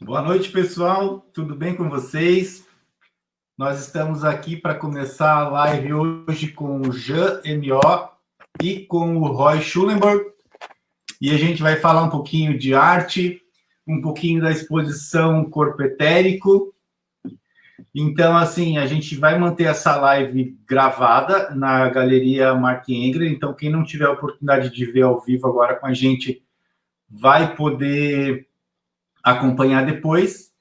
Boa noite, pessoal. Tudo bem com vocês? Nós estamos aqui para começar a live hoje com o Jean M.O. e com o Roy Schulenburg. E a gente vai falar um pouquinho de arte, um pouquinho da exposição Corpo Etérico. Então, assim, a gente vai manter essa live gravada na Galeria Mark Engler. Então, quem não tiver a oportunidade de ver ao vivo agora com a gente vai poder acompanhar depois.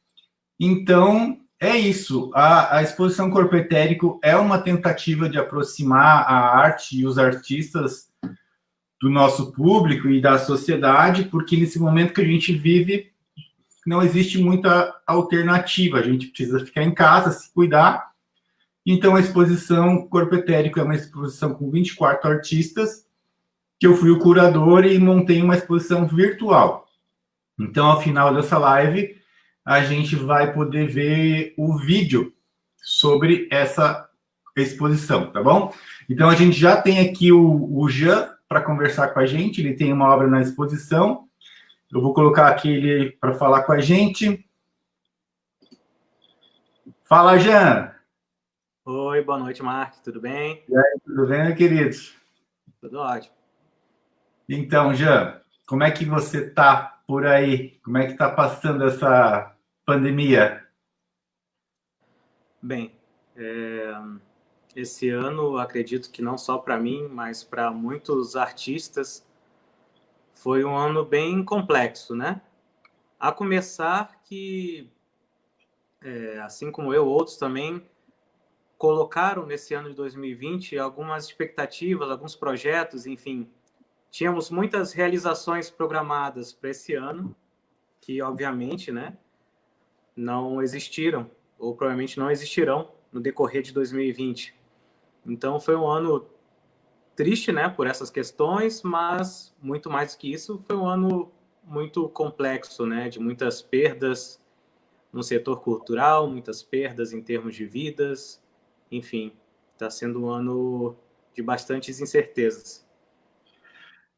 Então, é isso. A exposição Corpo Etérico é uma tentativa de aproximar a arte e os artistas do nosso público e da sociedade, porque nesse momento que a gente vive, não existe muita alternativa. A gente precisa ficar em casa, se cuidar. Então, a exposição Corpo Etérico é uma exposição com 24 artistas, que eu fui o curador e montei uma exposição virtual. Então, ao final dessa live, a gente vai poder ver o vídeo sobre essa exposição, tá bom? Então, a gente já tem aqui o Jean para conversar com a gente, ele tem uma obra na exposição. Eu vou colocar aqui ele para falar com a gente. Fala, Jean! Oi, boa noite, Mark. Tudo bem? E aí, tudo bem, meu querido? Tudo ótimo. Então, Jean, como é que você tá por aí? Como é que tá passando essa pandemia? Bem, esse ano, acredito que não só para mim, mas para muitos artistas, foi um ano bem complexo, né? A começar que, assim como eu, outros também colocaram nesse ano de 2020 algumas expectativas, alguns projetos, enfim. Tínhamos muitas realizações programadas para esse ano, que obviamente, né, não existiram, ou provavelmente não existirão no decorrer de 2020. Então foi um ano triste, né, por essas questões, mas muito mais do que isso, foi um ano muito complexo, né, de muitas perdas no setor cultural, muitas perdas em termos de vidas, enfim, está sendo um ano de bastantes incertezas.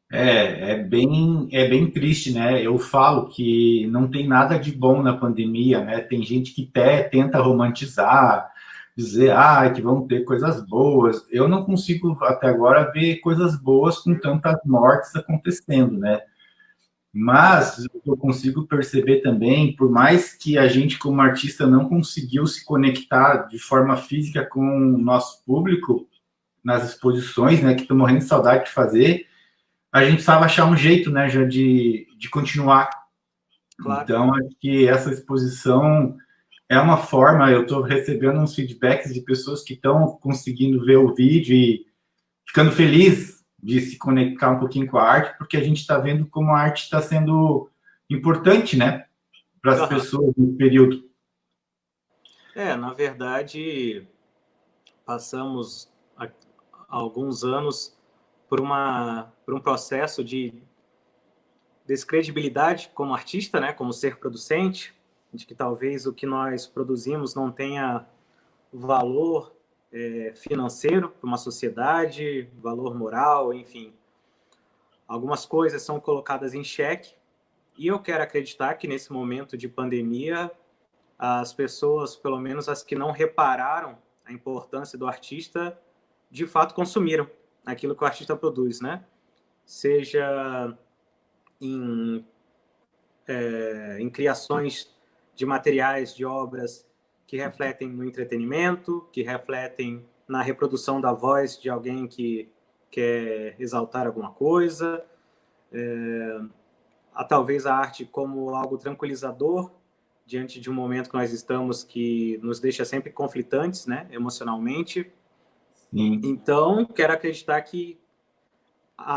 É bem triste, né? Eu falo que não tem nada de bom na pandemia, né? Tem gente que até tenta romantizar, dizer, que vão ter coisas boas. Eu não consigo até agora ver coisas boas com tantas mortes acontecendo, né? Mas eu consigo perceber também, por mais que a gente como artista não conseguiu se conectar de forma física com o nosso público nas exposições, né? Que estou morrendo de saudade de fazer, a gente precisava achar um jeito, né, já de continuar. Claro. Então, acho que essa exposição é uma forma, eu estou recebendo uns feedbacks de pessoas que estão conseguindo ver o vídeo e ficando feliz de se conectar um pouquinho com a arte, porque a gente está vendo como a arte está sendo importante, né, para as Uhum. pessoas no período. Na verdade, passamos há alguns anos por um processo de descredibilidade como artista, né, como ser producente, de que talvez o que nós produzimos não tenha valor financeiro para uma sociedade, valor moral, enfim. Algumas coisas são colocadas em xeque e eu quero acreditar que nesse momento de pandemia as pessoas, pelo menos as que não repararam a importância do artista, de fato consumiram aquilo que o artista produz, né? Seja em criações de materiais, de obras que refletem no entretenimento, que refletem na reprodução da voz de alguém que quer exaltar alguma coisa, talvez a arte como algo tranquilizador diante de um momento que nós estamos que nos deixa sempre conflitantes, né, emocionalmente. Sim. Então, quero acreditar que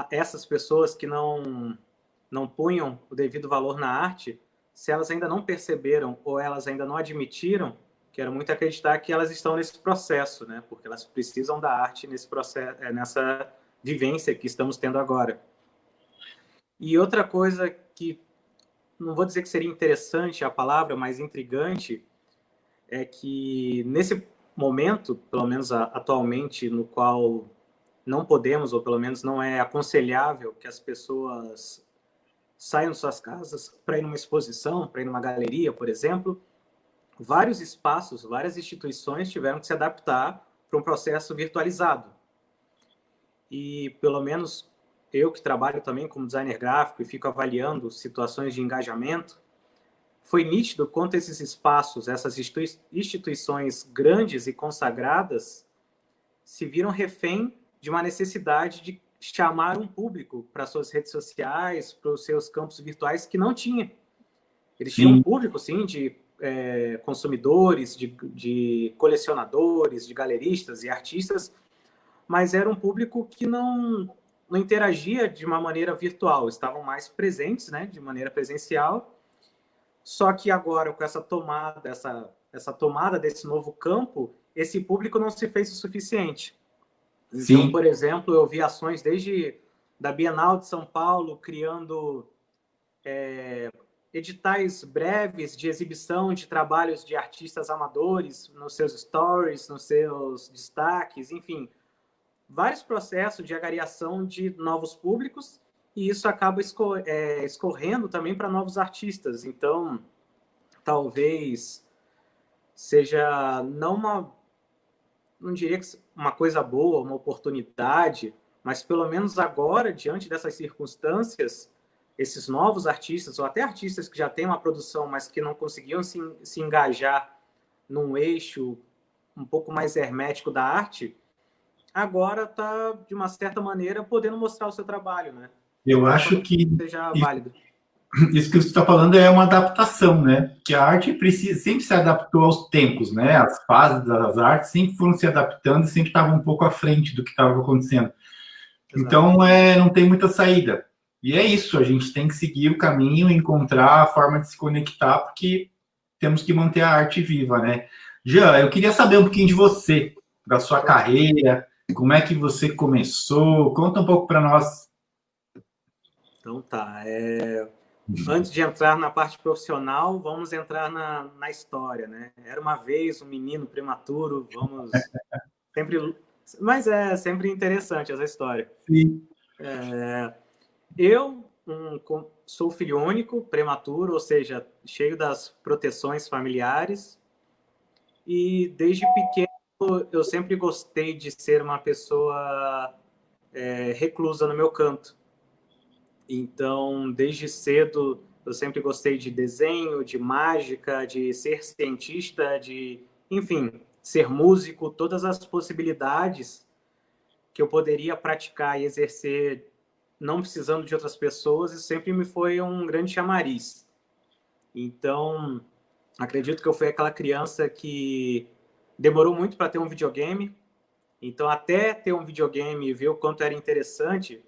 essas pessoas que não punham o devido valor na arte, se elas ainda não perceberam ou elas ainda não admitiram, quero muito acreditar que elas estão nesse processo, né? Porque elas precisam da arte nesse processo, nessa vivência que estamos tendo agora. E outra coisa que não vou dizer que seria interessante a palavra, mas intrigante, é que nesse momento, pelo menos atualmente, no qual não podemos, ou pelo menos não é aconselhável que as pessoas saiam de suas casas para ir numa exposição, para ir numa galeria, por exemplo, vários espaços, várias instituições tiveram que se adaptar para um processo virtualizado. E, pelo menos, eu que trabalho também como designer gráfico e fico avaliando situações de engajamento, foi nítido quanto esses espaços, essas instituições grandes e consagradas, se viram refém de uma necessidade de chamar um público para suas redes sociais, para os seus campos virtuais que não tinha. Eles tinham um público, sim, de consumidores, de colecionadores, de galeristas e artistas, mas era um público que não interagia de uma maneira virtual, estavam mais presentes, né, de maneira presencial. Só que agora, com essa tomada desse novo campo, esse público não se fez o suficiente. Então, sim, por exemplo, eu vi ações desde da Bienal de São Paulo, criando editais breves de exibição de trabalhos de artistas amadores nos seus stories, nos seus destaques, enfim, vários processos de agregação de novos públicos, e isso acaba escorrendo também para novos artistas. Então, talvez seja não diria que uma coisa boa, uma oportunidade, mas pelo menos agora, diante dessas circunstâncias, esses novos artistas, ou até artistas que já têm uma produção, mas que não conseguiam se engajar num eixo um pouco mais hermético da arte, agora está, de uma certa maneira, podendo mostrar o seu trabalho, né? Eu acho que seja válido. Isso que você está falando é uma adaptação, né? Que a arte sempre se adaptou aos tempos, né? As fases das artes sempre foram se adaptando e sempre estavam um pouco à frente do que estava acontecendo. Exato. Então, não tem muita saída. E é isso, a gente tem que seguir o caminho, encontrar a forma de se conectar, porque temos que manter a arte viva, né? Jean, eu queria saber um pouquinho de você, da sua carreira, como é que você começou, conta um pouco para nós. Então tá, antes de entrar na parte profissional, vamos entrar na história, né? Era uma vez um menino prematuro, vamos sempre... Mas é sempre interessante essa história. Sim. Eu sou filho único, prematuro, ou seja, cheio das proteções familiares, e desde pequeno eu sempre gostei de ser uma pessoa reclusa no meu canto. Então, desde cedo, eu sempre gostei de desenho, de mágica, de ser cientista, enfim, ser músico, todas as possibilidades que eu poderia praticar e exercer não precisando de outras pessoas, isso sempre me foi um grande chamariz. Então, acredito que eu fui aquela criança que demorou muito para ter um videogame. Então, até ter um videogame e ver o quanto era interessante,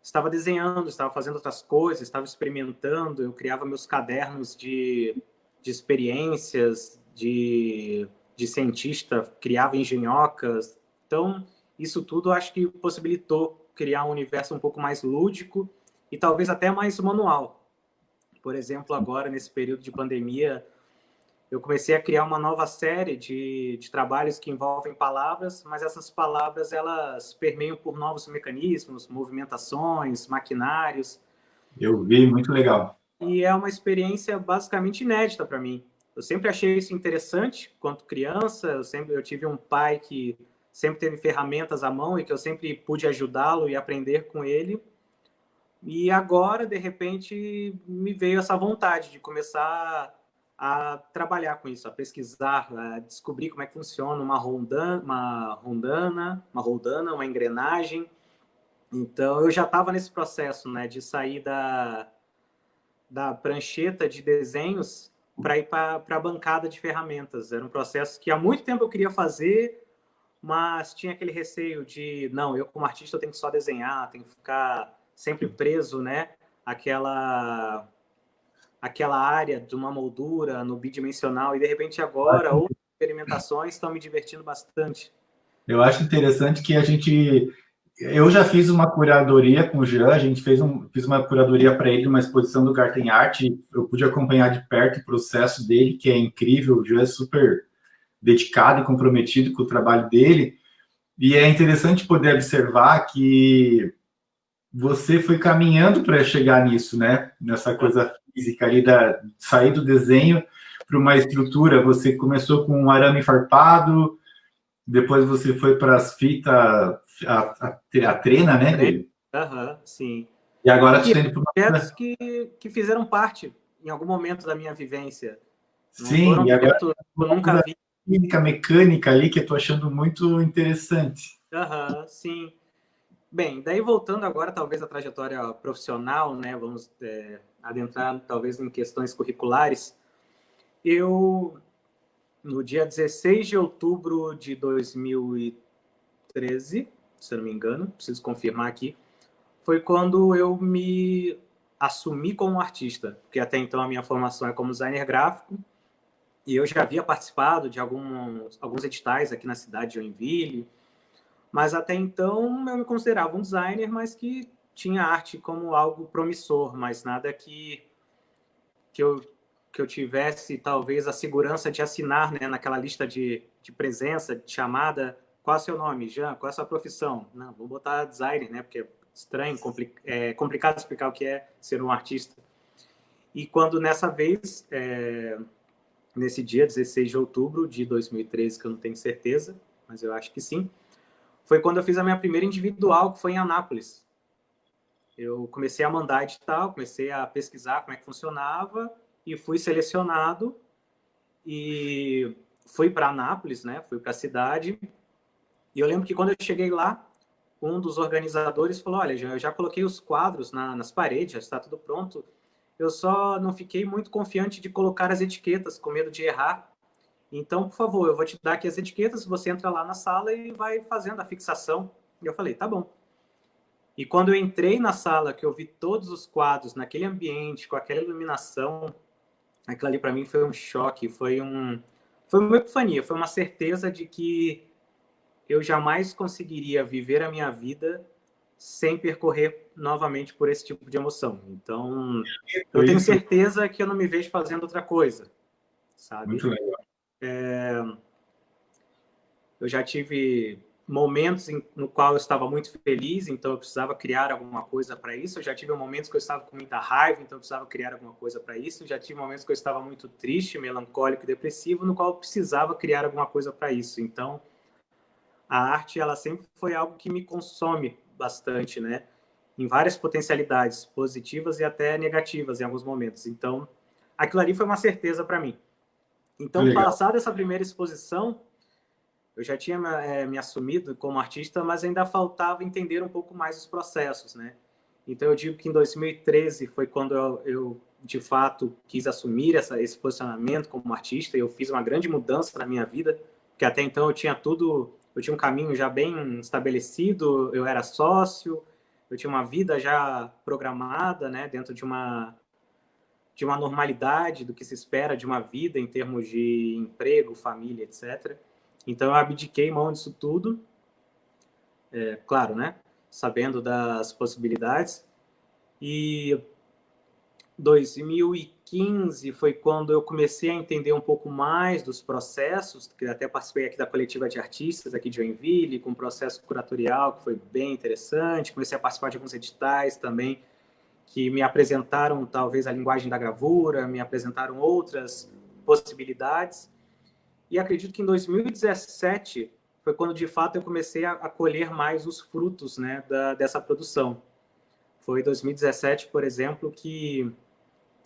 estava desenhando, estava fazendo outras coisas, estava experimentando, eu criava meus cadernos de experiências, de cientista, criava engenhocas. Então, isso tudo acho que possibilitou criar um universo um pouco mais lúdico e talvez até mais manual. Por exemplo, agora, nesse período de pandemia, eu comecei a criar uma nova série de trabalhos que envolvem palavras, mas essas palavras elas permeiam por novos mecanismos, movimentações, maquinários. Eu vi, muito legal. E é uma experiência basicamente inédita para mim. Eu sempre achei isso interessante quando criança, eu tive um pai que sempre teve ferramentas à mão e que eu sempre pude ajudá-lo e aprender com ele. E agora, de repente, me veio essa vontade de começar a trabalhar com isso, a pesquisar, a descobrir como é que funciona uma roldana, uma engrenagem. Então, eu já estava nesse processo, né, de sair da prancheta de desenhos para ir para a bancada de ferramentas. Era um processo que há muito tempo eu queria fazer, mas tinha aquele receio de, não, eu como artista eu tenho que só desenhar, tenho que ficar sempre preso, né, aquela área de uma moldura no bidimensional, e de repente agora outras experimentações estão me divertindo bastante. Eu acho interessante que eu já fiz uma curadoria com o Jean, a gente fiz uma curadoria para ele, uma exposição do Garten Art, eu pude acompanhar de perto o processo dele, que é incrível, o Jean é super dedicado e comprometido com o trabalho dele, e é interessante poder observar que você foi caminhando para chegar nisso, né? Nessa coisa física ali, sair do desenho para uma estrutura. Você começou com um arame farpado, depois você foi para as fitas, a trena, né? Sim. E agora você E está indo para projetos que fizeram parte em algum momento da minha vivência. Não Sim, foram e agora projetos que eu nunca vi. Física, mecânica ali, que eu estou achando muito interessante. Sim. Bem, daí voltando agora talvez à trajetória profissional, né? Vamos adentrar talvez em questões curriculares. Eu, no dia 16 de outubro de 2013, se eu não me engano, preciso confirmar aqui, foi quando eu me assumi como artista, porque até então a minha formação é como designer gráfico, e eu já havia participado de alguns editais aqui na cidade de Joinville, mas até então eu me considerava um designer, mas que tinha arte como algo promissor, mas nada que eu tivesse talvez a segurança de assinar, né, naquela lista de presença, de chamada. Qual é o seu nome, Jean? Qual é a sua profissão? Não, vou botar designer, né, porque é estranho, é complicado explicar o que é ser um artista. E quando nessa vez, nesse dia 16 de outubro de 2013, que eu não tenho certeza, mas eu acho que sim, foi quando eu fiz a minha primeira individual, que foi em Anápolis. Eu comecei a mandar edital, comecei a pesquisar como é que funcionava e fui selecionado e fui para Anápolis, né? Fui para a cidade. E eu lembro que quando eu cheguei lá, um dos organizadores falou: olha, eu já coloquei os quadros nas paredes, já está tudo pronto. Eu só não fiquei muito confiante de colocar as etiquetas, com medo de errar. Então, por favor, eu vou te dar aqui as etiquetas, você entra lá na sala e vai fazendo a fixação. E eu falei, tá bom. E quando eu entrei na sala, que eu vi todos os quadros naquele ambiente, com aquela iluminação, aquilo ali para mim foi um choque, foi uma epifania, foi uma certeza de que eu jamais conseguiria viver a minha vida sem percorrer novamente por esse tipo de emoção. Então, eu tenho certeza que eu não me vejo fazendo outra coisa, sabe? Muito legal. Eu já tive momentos no qual eu estava muito feliz, então eu precisava criar alguma coisa para isso. Eu já tive momentos que eu estava com muita raiva, então eu precisava criar alguma coisa para isso. Eu já tive momentos que eu estava muito triste, melancólico e depressivo, no qual eu precisava criar alguma coisa para isso. Então, a arte, ela sempre foi algo que me consome bastante, né? Em várias potencialidades, positivas e até negativas em alguns momentos. Então, aquilo ali foi uma certeza para mim. Então, passada essa primeira exposição, eu já tinha me assumido como artista, mas ainda faltava entender um pouco mais os processos, né? Então, eu digo que em 2013 foi quando eu de fato, quis assumir esse posicionamento como artista, e eu fiz uma grande mudança na minha vida, porque até então eu tinha um caminho já bem estabelecido, eu era sócio, eu tinha uma vida já programada, né, dentro de uma normalidade do que se espera de uma vida em termos de emprego, família, etc. Então, eu abdiquei mão disso tudo, claro, né? Sabendo das possibilidades. E 2015 foi quando eu comecei a entender um pouco mais dos processos, que até participei aqui da coletiva de artistas aqui de Joinville, com um processo curatorial que foi bem interessante. Comecei a participar de alguns editais também, que me apresentaram talvez a linguagem da gravura, me apresentaram outras possibilidades. E acredito que em 2017 foi quando, de fato, eu comecei a colher mais os frutos, né, dessa produção. Foi em 2017, por exemplo, que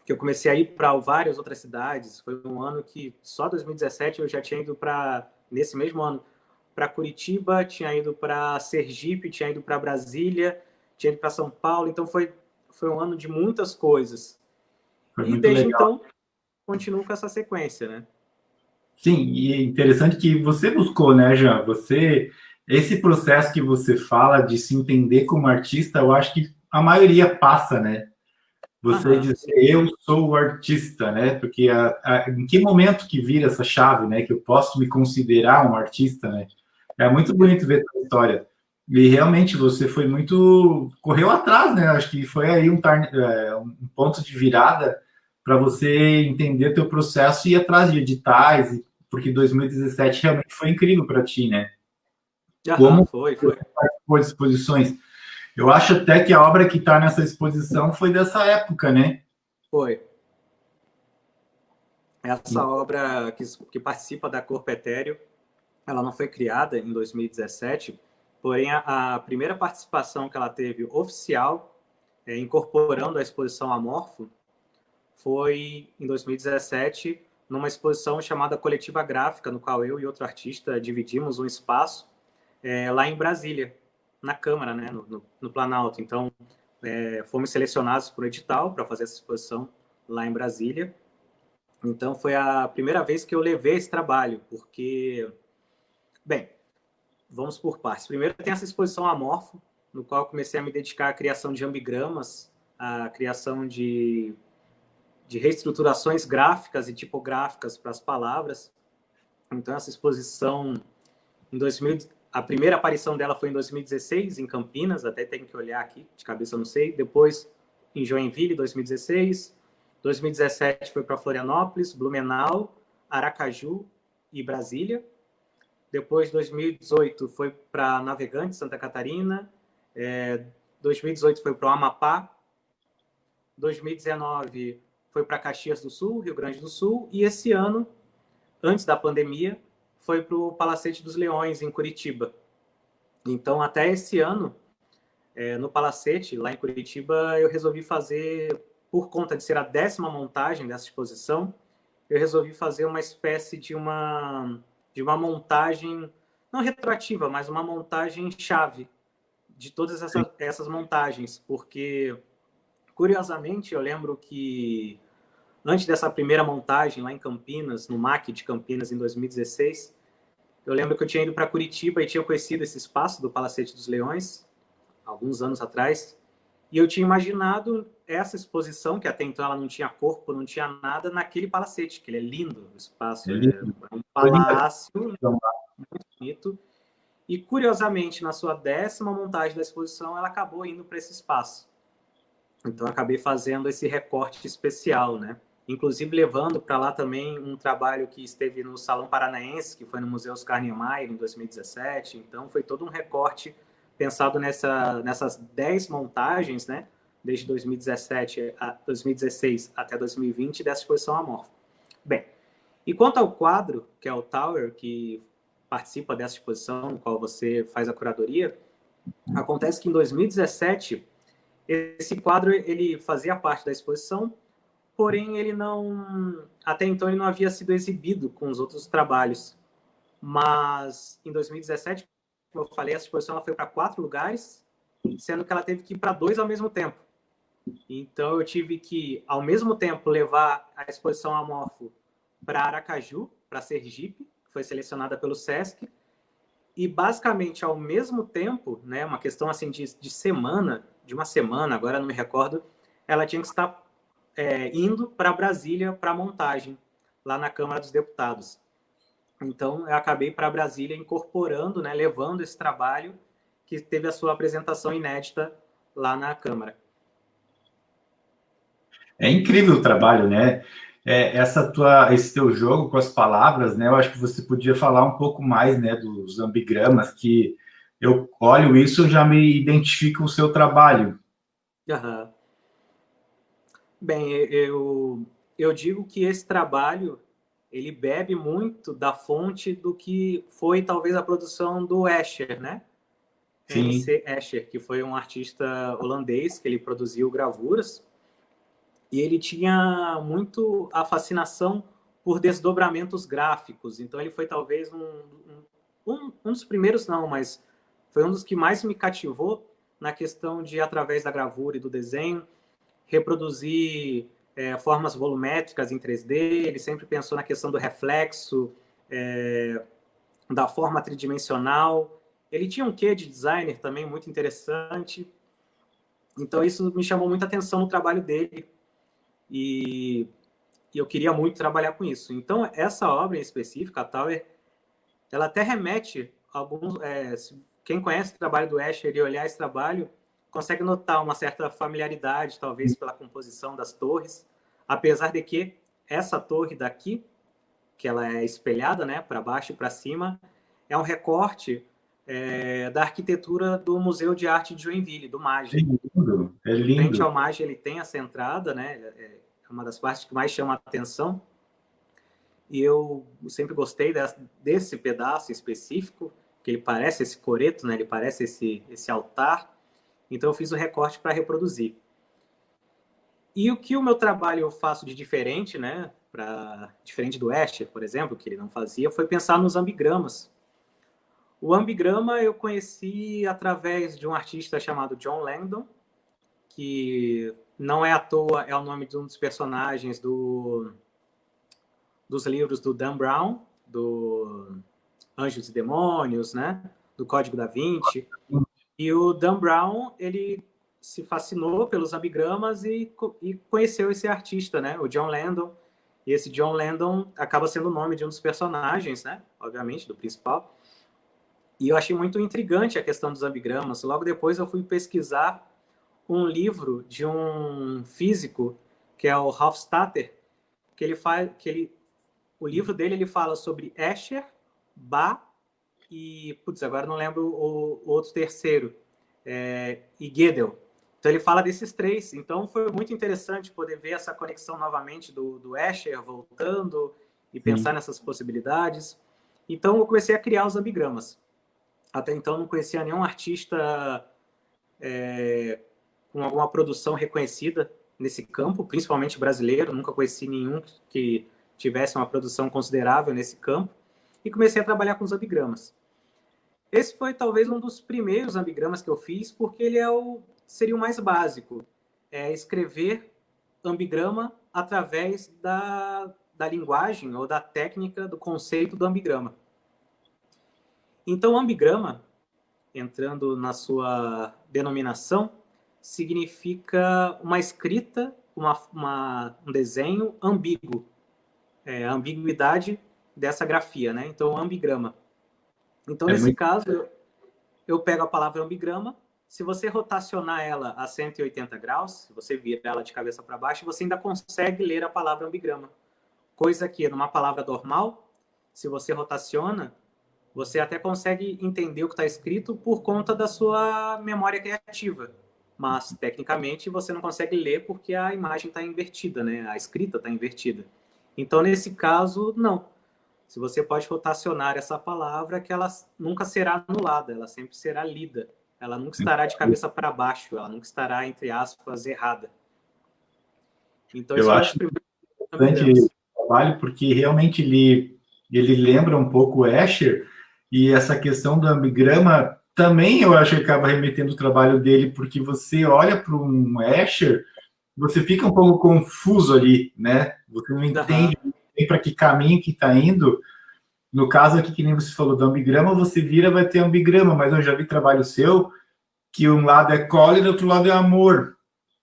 eu comecei a ir para várias outras cidades. Foi um ano que, só 2017, eu já tinha ido nesse mesmo ano, para Curitiba, tinha ido para Sergipe, tinha ido para Brasília, tinha ido para São Paulo. Então, foi um ano de muitas coisas. E desde então, continuo com essa sequência, né? Sim, e é interessante que você buscou, né, Jean? Esse processo que você fala de se entender como artista, eu acho que a maioria passa, né? Você dizer, eu sou o artista, né? Porque em que momento que vira essa chave, né? Que eu posso me considerar um artista, né? É muito bonito ver essa história. E realmente você foi correu atrás, né? Acho que foi aí um ponto de virada para você entender teu processo e ir atrás de editais, porque 2017 realmente foi incrível para ti, né? Como foi. Participou de exposições. Eu acho até que a obra que está nessa exposição foi dessa época, né? Foi. Essa obra que participa da Corpo Etéreo, ela não foi criada em 2017, porém a primeira participação que ela teve oficial, incorporando a exposição Amorfo, foi em 2017, numa exposição chamada Coletiva Gráfica, no qual eu e outro artista dividimos um espaço lá em Brasília, na Câmara, né, no Planalto. Então, fomos selecionados por edital para fazer essa exposição lá em Brasília. Então, foi a primeira vez que eu levei esse trabalho, porque, bem, vamos por partes. Primeiro, tem essa exposição Amorfo, no qual eu comecei a me dedicar à criação de ambigramas, à criação de reestruturações gráficas e tipográficas para as palavras. Então, essa exposição, a primeira aparição dela foi em 2016, em Campinas, até tenho que olhar aqui, de cabeça eu não sei. Depois, em Joinville, 2016. 2017 foi para Florianópolis, Blumenau, Aracaju e Brasília. Depois, 2018, foi para Navegantes, Santa Catarina. 2018 foi para o Amapá. 2019 foi para Caxias do Sul, Rio Grande do Sul. E esse ano, antes da pandemia, foi para o Palacete dos Leões, em Curitiba. Então, até esse ano, no Palacete, lá em Curitiba, eu resolvi fazer, por conta de ser a 10ª montagem dessa exposição, eu resolvi fazer uma espécie de uma montagem, não retroativa, mas uma montagem chave de todas essas montagens, porque, curiosamente, eu lembro que antes dessa primeira montagem lá em Campinas, no MAC de Campinas, em 2016, eu lembro que eu tinha ido para Curitiba e tinha conhecido esse espaço do Palacete dos Leões, alguns anos atrás, e eu tinha imaginado essa exposição, que até então ela não tinha corpo, não tinha nada, naquele palacete, que ele é lindo, o espaço, é um palácio muito bonito. E, curiosamente, na sua 10ª montagem da exposição, ela acabou indo para esse espaço. Então, eu acabei fazendo esse recorte especial, né? Inclusive, levando para lá também um trabalho que esteve no Salão Paranaense, que foi no Museu Oscar Niemeyer, em 2017. Então, foi todo um recorte pensado nessas 10 montagens, né? Desde 2017 a 2016 até 2020, dessa exposição Amorfo. Bem, e quanto ao quadro, que é o Tower, que participa dessa exposição, no qual você faz a curadoria, acontece que em 2017, esse quadro ele fazia parte da exposição, porém ele não, até então ele não havia sido exibido com os outros trabalhos. Mas em 2017, como eu falei, essa exposição ela foi para 4 lugares, sendo que ela teve que ir para 2 ao mesmo tempo. Então eu tive que, ao mesmo tempo, levar a exposição Amorfo para Aracaju, para Sergipe, que foi selecionada pelo SESC, e basicamente ao mesmo tempo, né, uma questão assim de uma semana, agora não me recordo, ela tinha que estar indo para Brasília para montagem, lá na Câmara dos Deputados. Então, eu acabei para Brasília incorporando, né, levando esse trabalho que teve a sua apresentação inédita lá na Câmara. É incrível o trabalho, né? Esse teu jogo com as palavras, né? Eu acho que você podia falar um pouco mais, né, dos ambigramas, que eu olho isso e já me identifico o seu trabalho. Uhum. Bem, eu digo que esse trabalho ele bebe muito da fonte do que foi talvez a produção do Escher, né? Sim. MC Escher, que foi um artista holandês que ele produziu gravuras e ele tinha muito a fascinação por desdobramentos gráficos. Então ele foi talvez um dos primeiros, não, mas foi um dos que mais me cativou na questão de, através da gravura e do desenho, reproduzir formas volumétricas em 3D. Ele sempre pensou na questão do reflexo, da forma tridimensional. Ele tinha um quê de designer também muito interessante. Então isso me chamou muita atenção no trabalho dele e eu queria muito trabalhar com isso. Então essa obra em específico, a Tower, ela até remete a alguns... quem conhece o trabalho do Escher e olhar esse trabalho consegue notar uma certa familiaridade, talvez, pela composição das torres, apesar de que essa torre daqui, que ela é espelhada, né, para baixo e para cima, é um recorte da arquitetura do Museu de Arte de Joinville, do É MAGE. lindo, é Em frente lindo. ao MAGE, ele tem essa entrada, né? É uma das partes que mais chama a atenção. E eu sempre gostei desse pedaço específico, que ele parece esse coreto, né? Ele parece esse altar. Então eu fiz o recorte para reproduzir. E o que o meu trabalho eu faço de diferente, né? Diferente do Escher, por exemplo, que ele não fazia, foi pensar nos ambigramas. O ambigrama eu conheci através de um artista chamado John Langdon, que não é à toa é o nome de um dos personagens dos livros do Dan Brown, do Anjos e Demônios, né? Do Código da Vinci. E o Dan Brown, ele se fascinou pelos ambigramas e conheceu esse artista, né? O John Langdon. E esse John Langdon acaba sendo o nome de um dos personagens, né? Obviamente, do principal. E eu achei muito intrigante a questão dos ambigramas. Logo depois eu fui pesquisar um livro de um físico, que é o Hofstadter, que ele faz, o livro dele ele fala sobre Escher, Bach e, agora não lembro o outro terceiro, e Gödel. Então ele fala desses três. Então foi muito interessante poder ver essa conexão novamente do Escher voltando e pensar nessas possibilidades. Então eu comecei a criar os ambigramas. Até então não conhecia nenhum artista com alguma produção reconhecida nesse campo, principalmente brasileiro. Nunca conheci nenhum que tivesse uma produção considerável nesse campo. E comecei a trabalhar com os ambigramas. Esse foi talvez um dos primeiros ambigramas que eu fiz, porque ele seria o mais básico. É escrever ambigrama através da linguagem ou da técnica do conceito do ambigrama. Então, o ambigrama, entrando na sua denominação, significa uma escrita, um desenho ambíguo. A ambiguidade dessa grafia, né? Então, ambigrama. Então, nesse caso, eu pego a palavra ambigrama, se você rotacionar ela a 180 graus, se você virar ela de cabeça para baixo, você ainda consegue ler a palavra ambigrama. Coisa que, numa palavra normal, se você rotaciona, você até consegue entender o que está escrito por conta da sua memória criativa. Mas, tecnicamente, você não consegue ler porque a imagem está invertida, né? A escrita está invertida. Então, nesse caso, não. Se você pode rotacionar essa palavra, que ela nunca será anulada, ela sempre será lida. Ela nunca estará de cabeça para baixo, ela nunca estará, entre aspas, errada. Então, Eu acho bastante trabalho, porque realmente ele lembra um pouco o Escher, e essa questão do ambigrama também eu acho que acaba remetendo o trabalho dele, porque você olha para um Escher, você fica um pouco confuso ali, né? Você não entende bem para que caminho que está indo. No caso aqui, que nem você falou do ambigrama, você vira, vai ter ambigrama, mas eu já vi trabalho seu que um lado é cólera, outro lado é amor.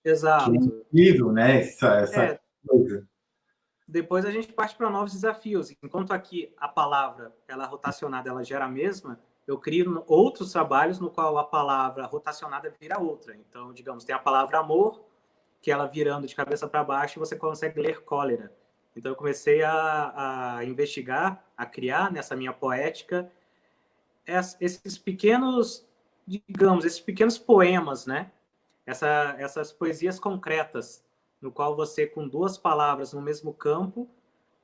Exato. Que é incrível, né? Essa coisa. Depois a gente parte para novos desafios. Enquanto aqui a palavra, ela rotacionada, ela gera a mesma, eu crio outros trabalhos no qual a palavra rotacionada vira outra. Então, digamos, tem a palavra amor, que ela virando de cabeça para baixo, você consegue ler cólera. Então, eu comecei a investigar, a criar nessa minha poética esses pequenos, digamos, esses pequenos poemas, né? Essas poesias concretas, no qual você, com duas palavras no mesmo campo,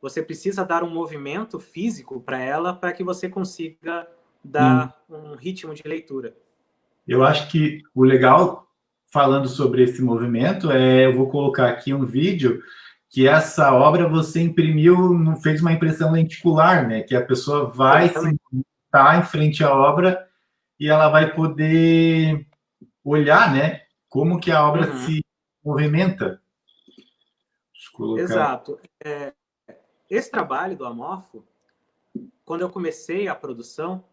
você precisa dar um movimento físico para ela para que você consiga dar um ritmo de leitura. Eu acho que o legal, falando sobre esse movimento, eu vou colocar aqui um vídeo que essa obra você imprimiu, fez uma impressão lenticular, né? Que a pessoa vai sentar em frente à obra e ela vai poder olhar, né? Como que a obra se movimenta. Deixa eu colocar. Exato. Esse trabalho do Amorfo, quando eu comecei a produção,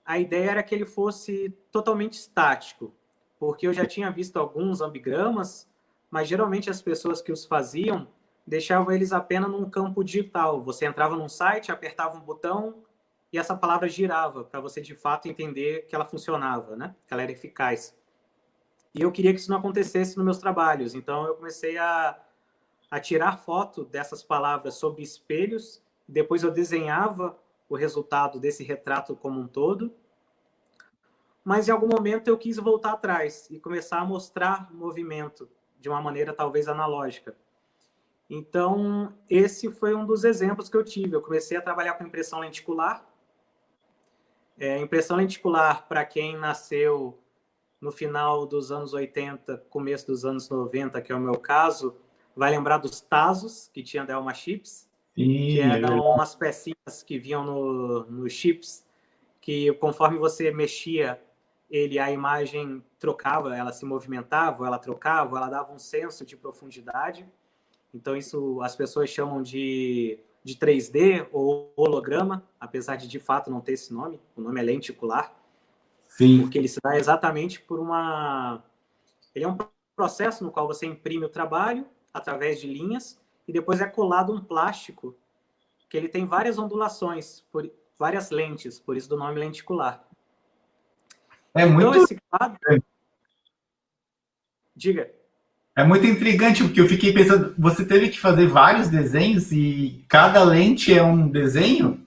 a ideia era que ele fosse totalmente estático, porque eu já tinha visto alguns ambigramas, mas geralmente as pessoas que os faziam deixavam eles apenas num campo digital. Você entrava num site, apertava um botão e essa palavra girava para você de fato entender que ela funcionava, né? Que ela era eficaz. E eu queria que isso não acontecesse nos meus trabalhos, então eu comecei a tirar foto dessas palavras sobre espelhos, depois eu desenhava o resultado desse retrato como um todo, mas em algum momento eu quis voltar atrás e começar a mostrar movimento de uma maneira talvez analógica. Então, esse foi um dos exemplos que eu tive. Eu comecei a trabalhar com impressão lenticular. Impressão lenticular, para quem nasceu no final dos anos 80, começo dos anos 90, que é o meu caso, vai lembrar dos Tazos, que tinha Delma Chips, que eram umas pecinhas que vinham nos chips, que conforme você mexia a imagem trocava, ela se movimentava, ela trocava, ela dava um senso de profundidade. Então, isso as pessoas chamam de 3D ou holograma, apesar de fato não ter esse nome. O nome é lenticular. Sim. Porque ele se dá exatamente por uma... Ele é um processo no qual você imprime o trabalho através de linhas e depois é colado um plástico que ele tem várias ondulações, várias lentes, por isso do nome lenticular. Então, esse quadro... Diga. É muito intrigante, porque eu fiquei pensando, você teve que fazer vários desenhos e cada lente é um desenho?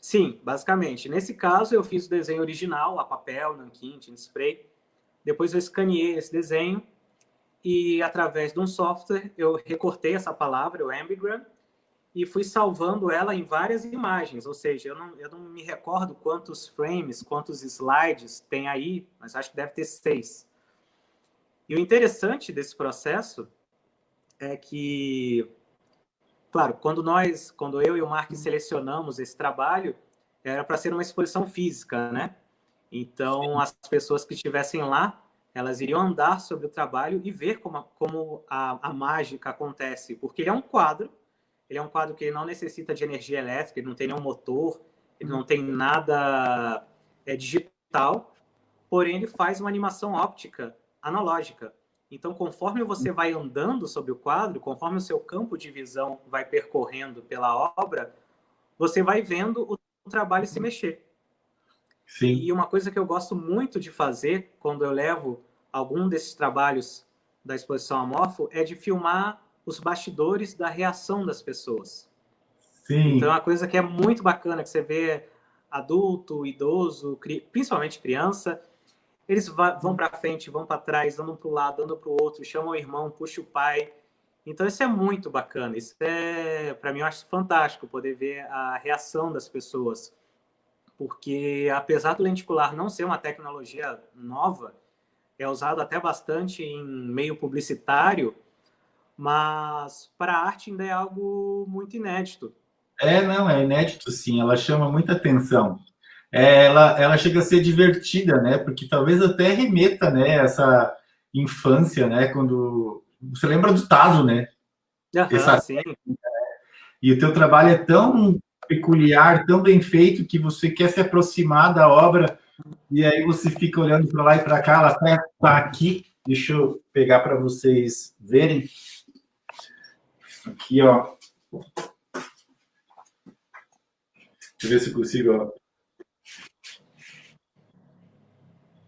Sim, basicamente. Nesse caso, eu fiz o desenho original, a papel, nanquim, tinta spray. Depois eu escaneei esse desenho e, através de um software, eu recortei essa palavra, o ambigram, e fui salvando ela em várias imagens. Ou seja, eu não me recordo quantos frames, quantos slides tem aí, mas acho que deve ter 6. E o interessante desse processo é que, claro, quando eu e o Mark selecionamos esse trabalho, era para ser uma exposição física, né? Então, as pessoas que estivessem lá, elas iriam andar sobre o trabalho e ver como a mágica acontece. Porque ele é um quadro que ele não necessita de energia elétrica, ele não tem nenhum motor, ele não tem nada digital, porém ele faz uma animação óptica analógica. Então, conforme você vai andando sobre o quadro, conforme o seu campo de visão vai percorrendo pela obra, você vai vendo o trabalho se mexer. Sim. E uma coisa que eu gosto muito de fazer quando eu levo algum desses trabalhos da exposição Amorfo é de filmar os bastidores da reação das pessoas. Sim. Então é uma coisa que é muito bacana, que você vê adulto, idoso, principalmente criança, eles vão para frente, vão para trás, andam para o lado, andam para o outro, chamam o irmão, puxa o pai. Então isso é muito bacana. Isso para mim, eu acho fantástico poder ver a reação das pessoas. Porque, apesar do lenticular não ser uma tecnologia nova, é usado até bastante em meio publicitário, mas para a arte ainda é algo muito inédito. Não, é inédito sim, ela chama muita atenção. Ela chega a ser divertida, né? Porque talvez até remeta, né? Essa infância, né? Quando você lembra do Tazo, né? Sim. E o teu trabalho é tão peculiar, tão bem feito que você quer se aproximar da obra e aí você fica olhando para lá e para cá. Ela até está aqui. Deixa eu pegar para vocês verem. Aqui, ó. Deixa eu ver se eu consigo, ó.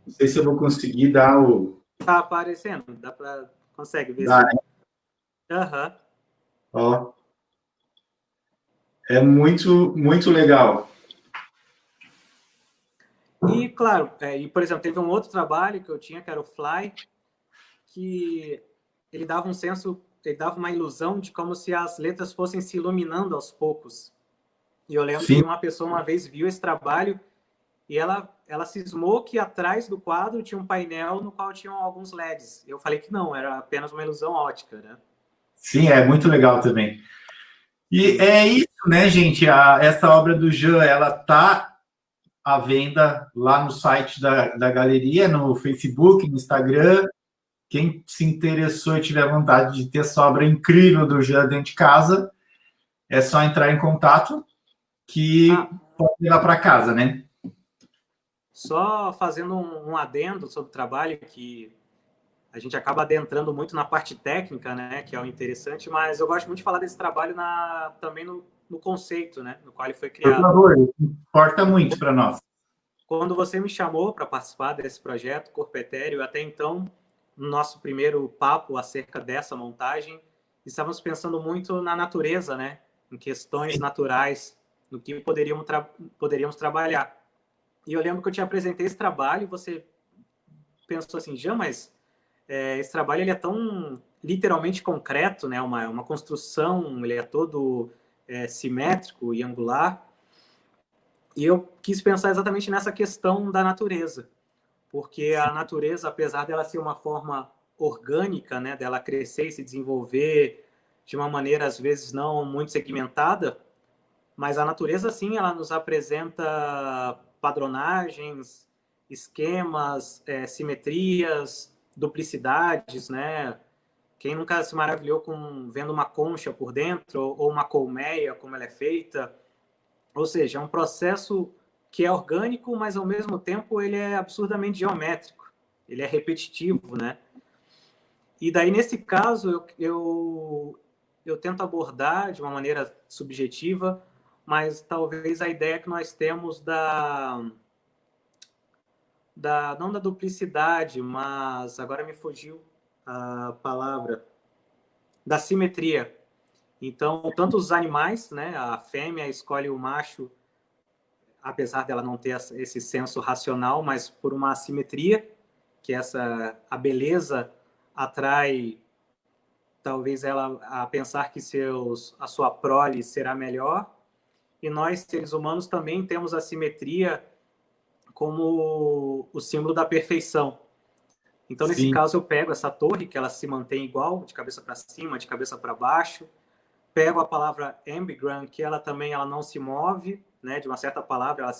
Não sei se eu vou conseguir dar o... Tá aparecendo? Consegue ver? Dá, né? Ó. É muito, muito legal. E, claro, por exemplo, teve um outro trabalho que eu tinha, que era o Fly, que ele dava um senso, ele dava uma ilusão de como se as letras fossem se iluminando aos poucos. E eu lembro que uma pessoa uma vez viu esse trabalho e ela cismou que atrás do quadro tinha um painel no qual tinham alguns LEDs. Eu falei que não, era apenas uma ilusão ótica, né? Sim, é muito legal também. E é isso, né, gente? Essa obra do Jean, ela tá à venda lá no site da galeria, no Facebook, no Instagram. Quem se interessou e tiver vontade de ter essa obra incrível do Jean dentro de casa, é só entrar em contato que pode levar para casa, né? Só fazendo um adendo sobre o trabalho, que a gente acaba adentrando muito na parte técnica, né, que é o interessante, mas eu gosto muito de falar desse trabalho também no conceito, né, no qual ele foi criado. Por favor, importa muito para nós. Quando você me chamou para participar desse projeto, Corpo Etéreo, até então, no nosso primeiro papo acerca dessa montagem, estávamos pensando muito na natureza, né, em questões naturais, no que poderíamos trabalhar. E eu lembro que eu te apresentei esse trabalho e você pensou assim, Jean, mas esse trabalho ele é tão literalmente concreto, né? Uma construção, ele é todo simétrico e angular. E eu quis pensar exatamente nessa questão da natureza, porque a natureza, apesar dela ser uma forma orgânica, né, dela crescer e se desenvolver de uma maneira às vezes não muito segmentada, mas a natureza sim, ela nos apresenta padronagens, esquemas, simetrias, duplicidades, né? Quem nunca se maravilhou com vendo uma concha por dentro ou uma colmeia, como ela é feita? Ou seja, é um processo que é orgânico, mas ao mesmo tempo ele é absurdamente geométrico. Ele é repetitivo, né? E daí, nesse caso, eu tento abordar de uma maneira subjetiva, mas talvez a ideia que nós temos não da duplicidade, mas agora me fugiu a palavra, da simetria. Então, tanto os animais, né, a fêmea escolhe o macho, apesar dela não ter esse senso racional, mas por uma assimetria, que a beleza atrai talvez ela a pensar que a sua prole será melhor. E nós, seres humanos, também temos a simetria como o símbolo da perfeição. Então, nesse Sim. caso, eu pego essa torre, que ela se mantém igual, de cabeça para cima, de cabeça para baixo. Pego a palavra ambigram, que ela também ela não se move, né, de uma certa palavra,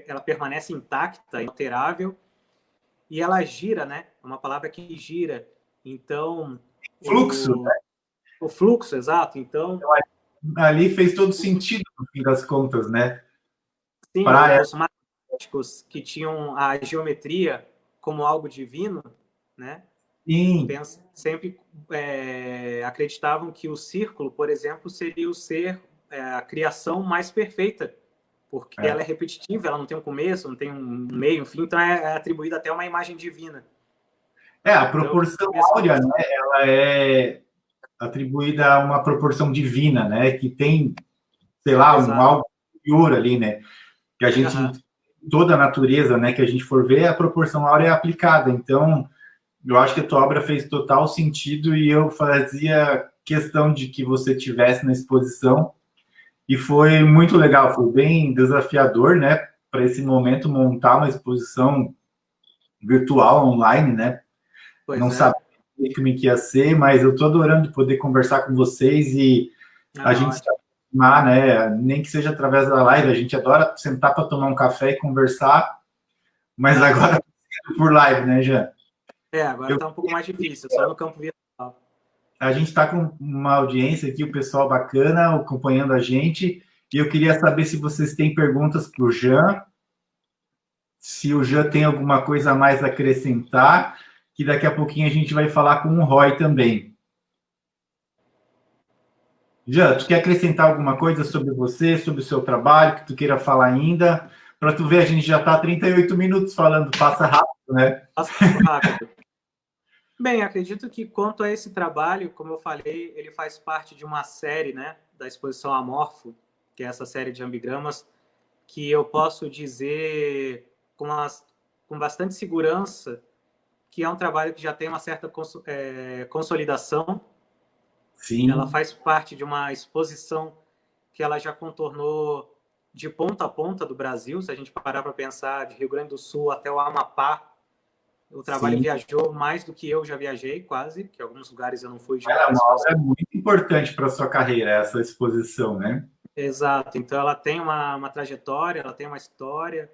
ela permanece intacta, inalterável. E ela gira, né? É uma palavra que gira. Então, Fluxo, né? o fluxo, exato. Então, Ali fez todo sentido, no fim das contas, né? sim, Praia. os matemáticos que tinham a geometria como algo divino, né? Sim. Sempre acreditavam que o círculo, por exemplo, seria o ser a criação mais perfeita, porque ela é repetitiva, ela não tem um começo, não tem um meio, um fim, então é atribuída até uma imagem divina. A Então, proporção áurea, né? Ela é atribuída a uma proporção divina, né? Que tem, sei lá, um exato. algo superior ali, né? Que a gente, Uhum. toda a natureza, né? Que a gente for ver, a proporção áurea é aplicada. Então, eu acho que a tua obra fez total sentido e eu fazia questão de que você tivesse na exposição e foi muito legal, foi bem desafiador, né? Para esse momento montar uma exposição virtual online, né? Pois Não é. sabia como que ia ser, mas eu estou adorando poder conversar com vocês e a gente se Ótimo. aproximar, né? Nem que seja através da live, a gente adora sentar para tomar um café e conversar, mas agora por live, né, Jean? Agora está um pouco mais difícil, só no campo virtual. A gente está com uma audiência aqui, o pessoal bacana acompanhando a gente, e eu queria saber se vocês têm perguntas para o Jean, se o Jean tem alguma coisa a mais a acrescentar, que daqui a pouquinho a gente vai falar com o Roy também. Jean, tu quer acrescentar alguma coisa sobre você, sobre o seu trabalho, que tu queira falar ainda? Para tu ver, a gente já está 38 minutos falando, passa rápido, né? Passa rápido. Bem, acredito que quanto a esse trabalho, como eu falei, ele faz parte de uma série, né, da exposição Amorfo, que é essa série de ambigramas, que eu posso dizer com bastante segurança que é um trabalho que já tem uma certa consolidação. Ela Sim. faz parte de uma exposição que ela já contornou de ponta a ponta do Brasil. Se a gente parar para pensar, de Rio Grande do Sul até o Amapá, o trabalho Sim. viajou mais do que eu já viajei, quase, que alguns lugares eu não fui junto É com a uma exposição. obra muito importante para a sua carreira, essa exposição, né? Exato. Então, ela tem uma trajetória, ela tem uma história.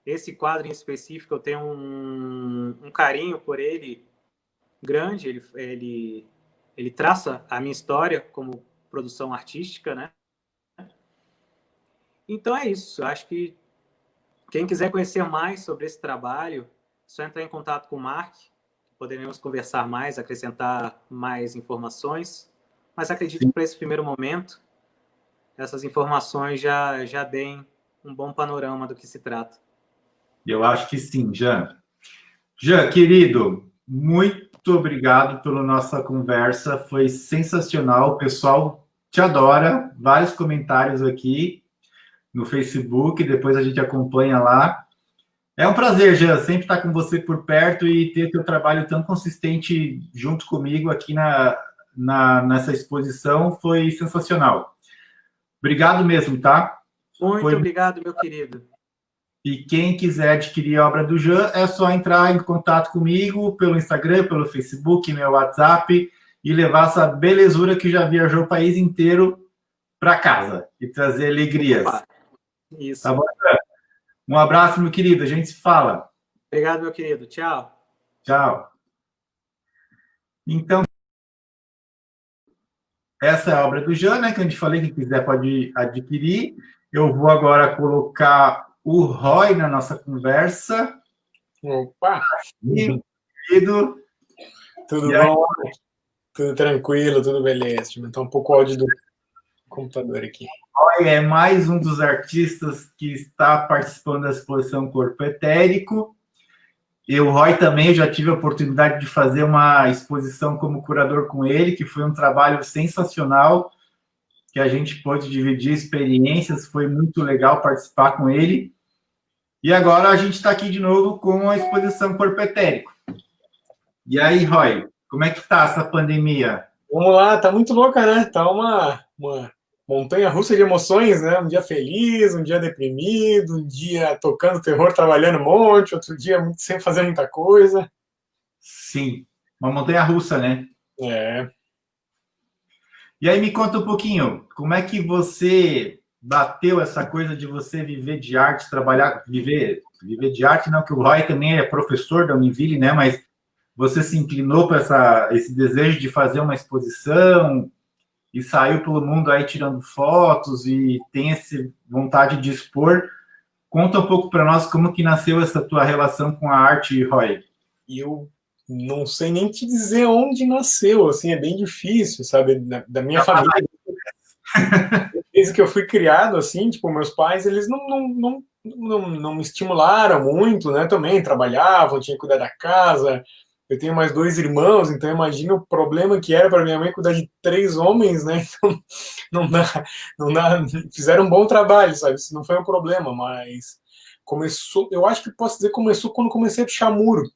Esse quadro em específico, eu tenho um carinho por ele grande. Ele traça a minha história como produção artística, né? Então, é isso. Eu acho que quem quiser conhecer mais sobre esse trabalho, é só entrar em contato com o Mark. Poderemos conversar mais, acrescentar mais informações. Mas acredito que para esse primeiro momento, essas informações já deem um bom panorama do que se trata. Eu acho que sim, Jean. Jean, querido, muito obrigado pela nossa conversa, foi sensacional. O pessoal te adora, vários comentários aqui no Facebook, depois a gente acompanha lá. É um prazer, Jean, sempre estar com você por perto e ter teu trabalho tão consistente junto comigo aqui nessa exposição. Foi sensacional. Obrigado mesmo, tá? Muito obrigado, meu querido. E quem quiser adquirir a obra do Jean, é só entrar em contato comigo pelo Instagram, pelo Facebook, meu WhatsApp, e levar essa belezura que já viajou o país inteiro para casa e trazer alegrias. Opa, isso. Tá bom, Jean? Um abraço, meu querido. A gente se fala. Obrigado, meu querido. Tchau. Tchau. Então, essa é a obra do Jean, né? Que a gente falei, quem quiser pode adquirir. Eu vou agora colocar o Roy na nossa conversa. Opa! Querido. Tudo bom? Tudo tranquilo, tudo beleza. Então, um pouco o áudio do computador aqui. Roy é mais um dos artistas que está participando da exposição Corpo Etérico. O Roy também, já tive a oportunidade de fazer uma exposição como curador com ele, que foi um trabalho sensacional, que a gente pôde dividir experiências, foi muito legal participar com ele. E agora a gente está aqui de novo com a exposição Corpo Etérico. E aí, Roy, como é que está essa pandemia? Vamos lá, tá muito louca, né? Tá uma montanha-russa de emoções, né? Um dia feliz, um dia deprimido, um dia tocando terror, trabalhando um monte, outro dia sem fazer muita coisa. Sim, uma montanha-russa, né? É. E aí me conta um pouquinho, como é que você bateu essa coisa de você viver de arte, trabalhar, viver de arte, não que o Roy também é professor da Univille, né? Mas você se inclinou para esse desejo de fazer uma exposição e saiu pelo mundo aí tirando fotos e tem essa vontade de expor. Conta um pouco para nós como que nasceu essa tua relação com a arte, Roy. Eu não sei nem te dizer onde nasceu, assim, é bem difícil, sabe? Da minha família. Desde que eu fui criado, assim, tipo, meus pais, eles não me estimularam muito, né? Também trabalhavam, tinha que cuidar da casa. Eu tenho mais 2 irmãos, então imagina o problema que era para minha mãe cuidar de 3 homens, né? Então não dá. Fizeram um bom trabalho, sabe? Isso não foi um problema, mas começou. Eu acho que posso dizer que começou quando comecei a puxar muro,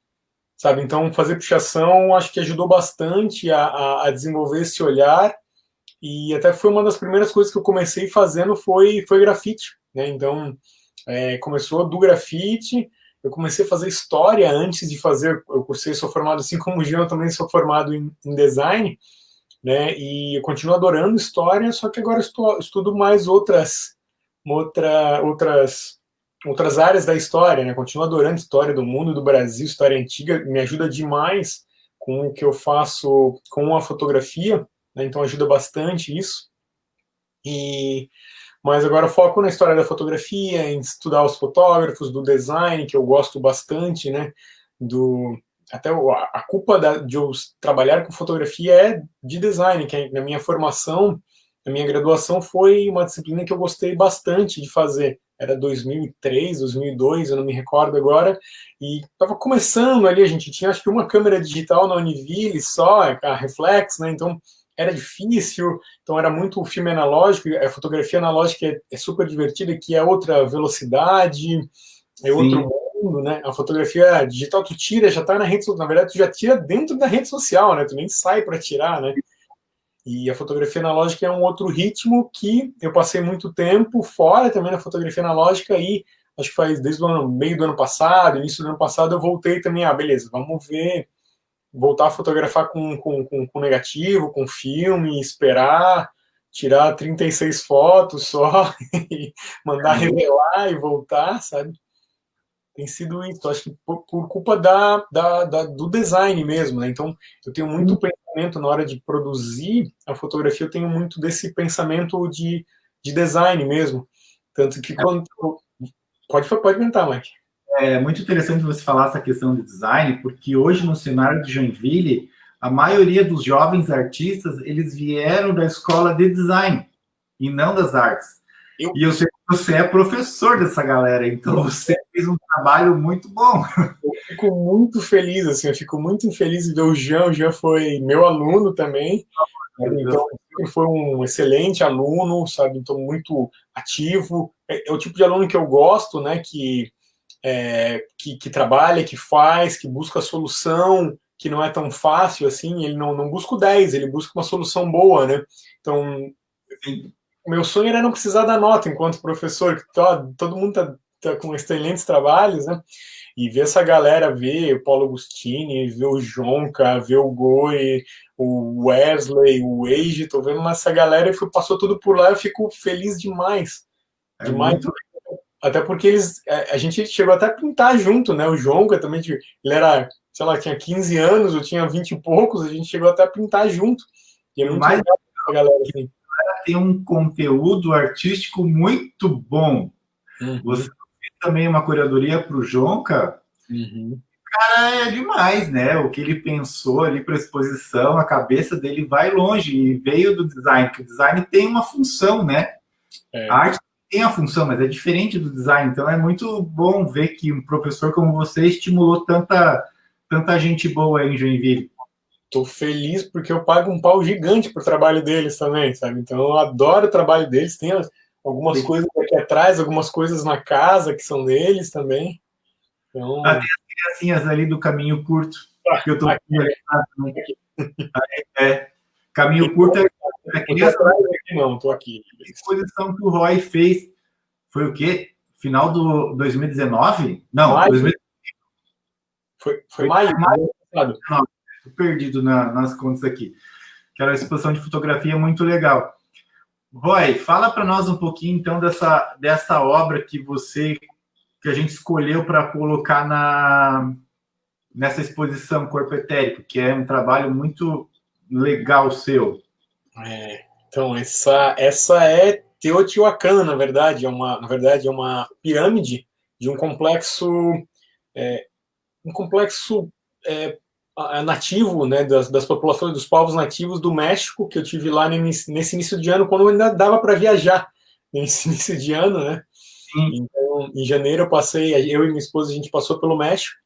sabe? Então fazer pichação acho que ajudou bastante a desenvolver esse olhar. E até foi uma das primeiras coisas que eu comecei fazendo foi grafite, né? Então começou do grafite. Eu comecei a fazer história antes de fazer. Eu cursei, sou formado assim como o Jean, eu também sou formado em design, né? E eu continuo adorando história, só que agora estudo mais outras áreas da história, né? Continuo adorando história do mundo, do Brasil, história antiga, me ajuda demais com o que eu faço com a fotografia, né? Então ajuda bastante isso. Mas agora foco na história da fotografia, em estudar os fotógrafos, do design, que eu gosto bastante, né? Até a culpa de eu trabalhar com fotografia é de design, que na minha formação, na minha graduação, foi uma disciplina que eu gostei bastante de fazer. Era 2003, 2002, eu não me recordo agora, e estava começando ali, a gente tinha acho que uma câmera digital na Univille só, a reflex, né? Então era difícil, então era muito filme analógico, a fotografia analógica é super divertida, que é outra velocidade, é outro mundo, né? A fotografia digital tu tira, já tá na rede social, na verdade tu já tira dentro da rede social, né? Tu nem sai para tirar, né? E a fotografia analógica é um outro ritmo que eu passei muito tempo fora também na fotografia analógica e acho que faz desde o meio do ano passado, início do ano passado, eu voltei também, beleza, vamos ver, voltar a fotografar com negativo, com filme, esperar, tirar 36 fotos só, e mandar revelar e voltar, sabe? Tem sido isso, acho que por culpa do design mesmo, né? Então, eu tenho muito pensamento na hora de produzir a fotografia, eu tenho muito desse pensamento de design mesmo. Tanto que quando... Pode comentar, Mike. É muito interessante você falar essa questão de design, porque hoje no cenário de Joinville, a maioria dos jovens artistas, eles vieram da escola de design e não das artes. E eu sei que você é professor dessa galera, então você fez um trabalho muito bom. Eu fico muito feliz, assim, eu fico muito feliz de ver o Jean foi meu aluno também, então foi um excelente aluno, sabe, então muito ativo, é o tipo de aluno que eu gosto, né, que que trabalha, que faz, que busca a solução, que não é tão fácil assim, ele não busca o 10, ele busca uma solução boa, né? Então, o meu sonho era não precisar da nota enquanto professor, que todo mundo tá com excelentes trabalhos, né? E ver essa galera, ver o Paulo Agustini, ver o Jonca, ver o Goi, o Wesley, o Eiji, tô vendo essa galera e passou tudo por lá, eu fico feliz demais. Demais. Muito... Até porque a gente chegou até a pintar junto, né? O Jonca também, ele era, sei lá, tinha 15 anos, eu tinha 20 e poucos, a gente chegou até a pintar junto. E é muito mais legal essa galera assim. Tem um conteúdo artístico muito bom. Você fez também uma curadoria para o Jonca. Cara, é demais, né? O que ele pensou ali para a exposição, a cabeça dele vai longe e veio do design, porque o design tem uma função, né? A arte tem a função, mas é diferente do design. Então é muito bom ver que um professor como você estimulou tanta gente boa aí em Joinville. Tô feliz porque eu pago um pau gigante pro trabalho deles também, sabe? Então eu adoro o trabalho deles. Tem algumas coisas aqui atrás, algumas coisas na casa que são deles também. Então... tem as criancinhas ali do Caminho Curto, que eu tô Caminho Curto é criança. Não, tô aqui. A exposição que o Roy fez foi o quê? Final do 2019? Não, maio. 2019. Foi maio. Tô perdido nas contas aqui. Que era uma exposição de fotografia muito legal. Roy, fala para nós um pouquinho então dessa obra que a gente escolheu para colocar nessa exposição Corpo Etérico, que é um trabalho muito legal seu. Então essa é Teotihuacan, na verdade é uma pirâmide de um complexo nativo, né, das populações dos povos nativos do México, que eu tive lá nesse início de ano, quando ainda dava para viajar, nesse início de ano, né? Sim. Então, em janeiro eu e minha esposa, a gente passou pelo México,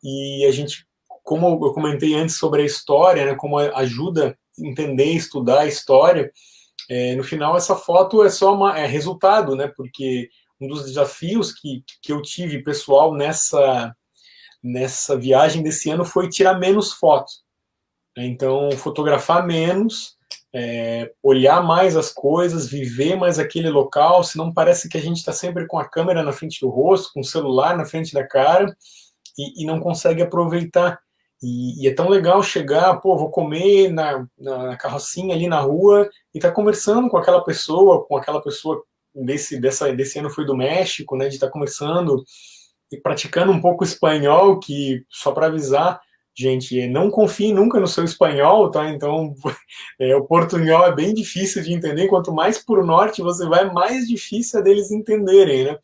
e a gente, como eu comentei antes sobre a história, né, como ajuda a entender, estudar a história, no final essa foto é só resultado, né, porque um dos desafios que eu tive pessoal nessa viagem desse ano foi tirar menos fotos. Então, fotografar menos, olhar mais as coisas, viver mais aquele local, senão parece que a gente está sempre com a câmera na frente do rosto, com o celular na frente da cara, e não consegue aproveitar. E é tão legal chegar, vou comer na carrocinha ali na rua, e tá conversando com aquela pessoa desse ano foi do México, né, de estar conversando, e praticando um pouco espanhol, que, só para avisar, gente, não confie nunca no seu espanhol, tá? Então, o portunhol é bem difícil de entender, quanto mais para o norte você vai, mais difícil é deles entenderem, né?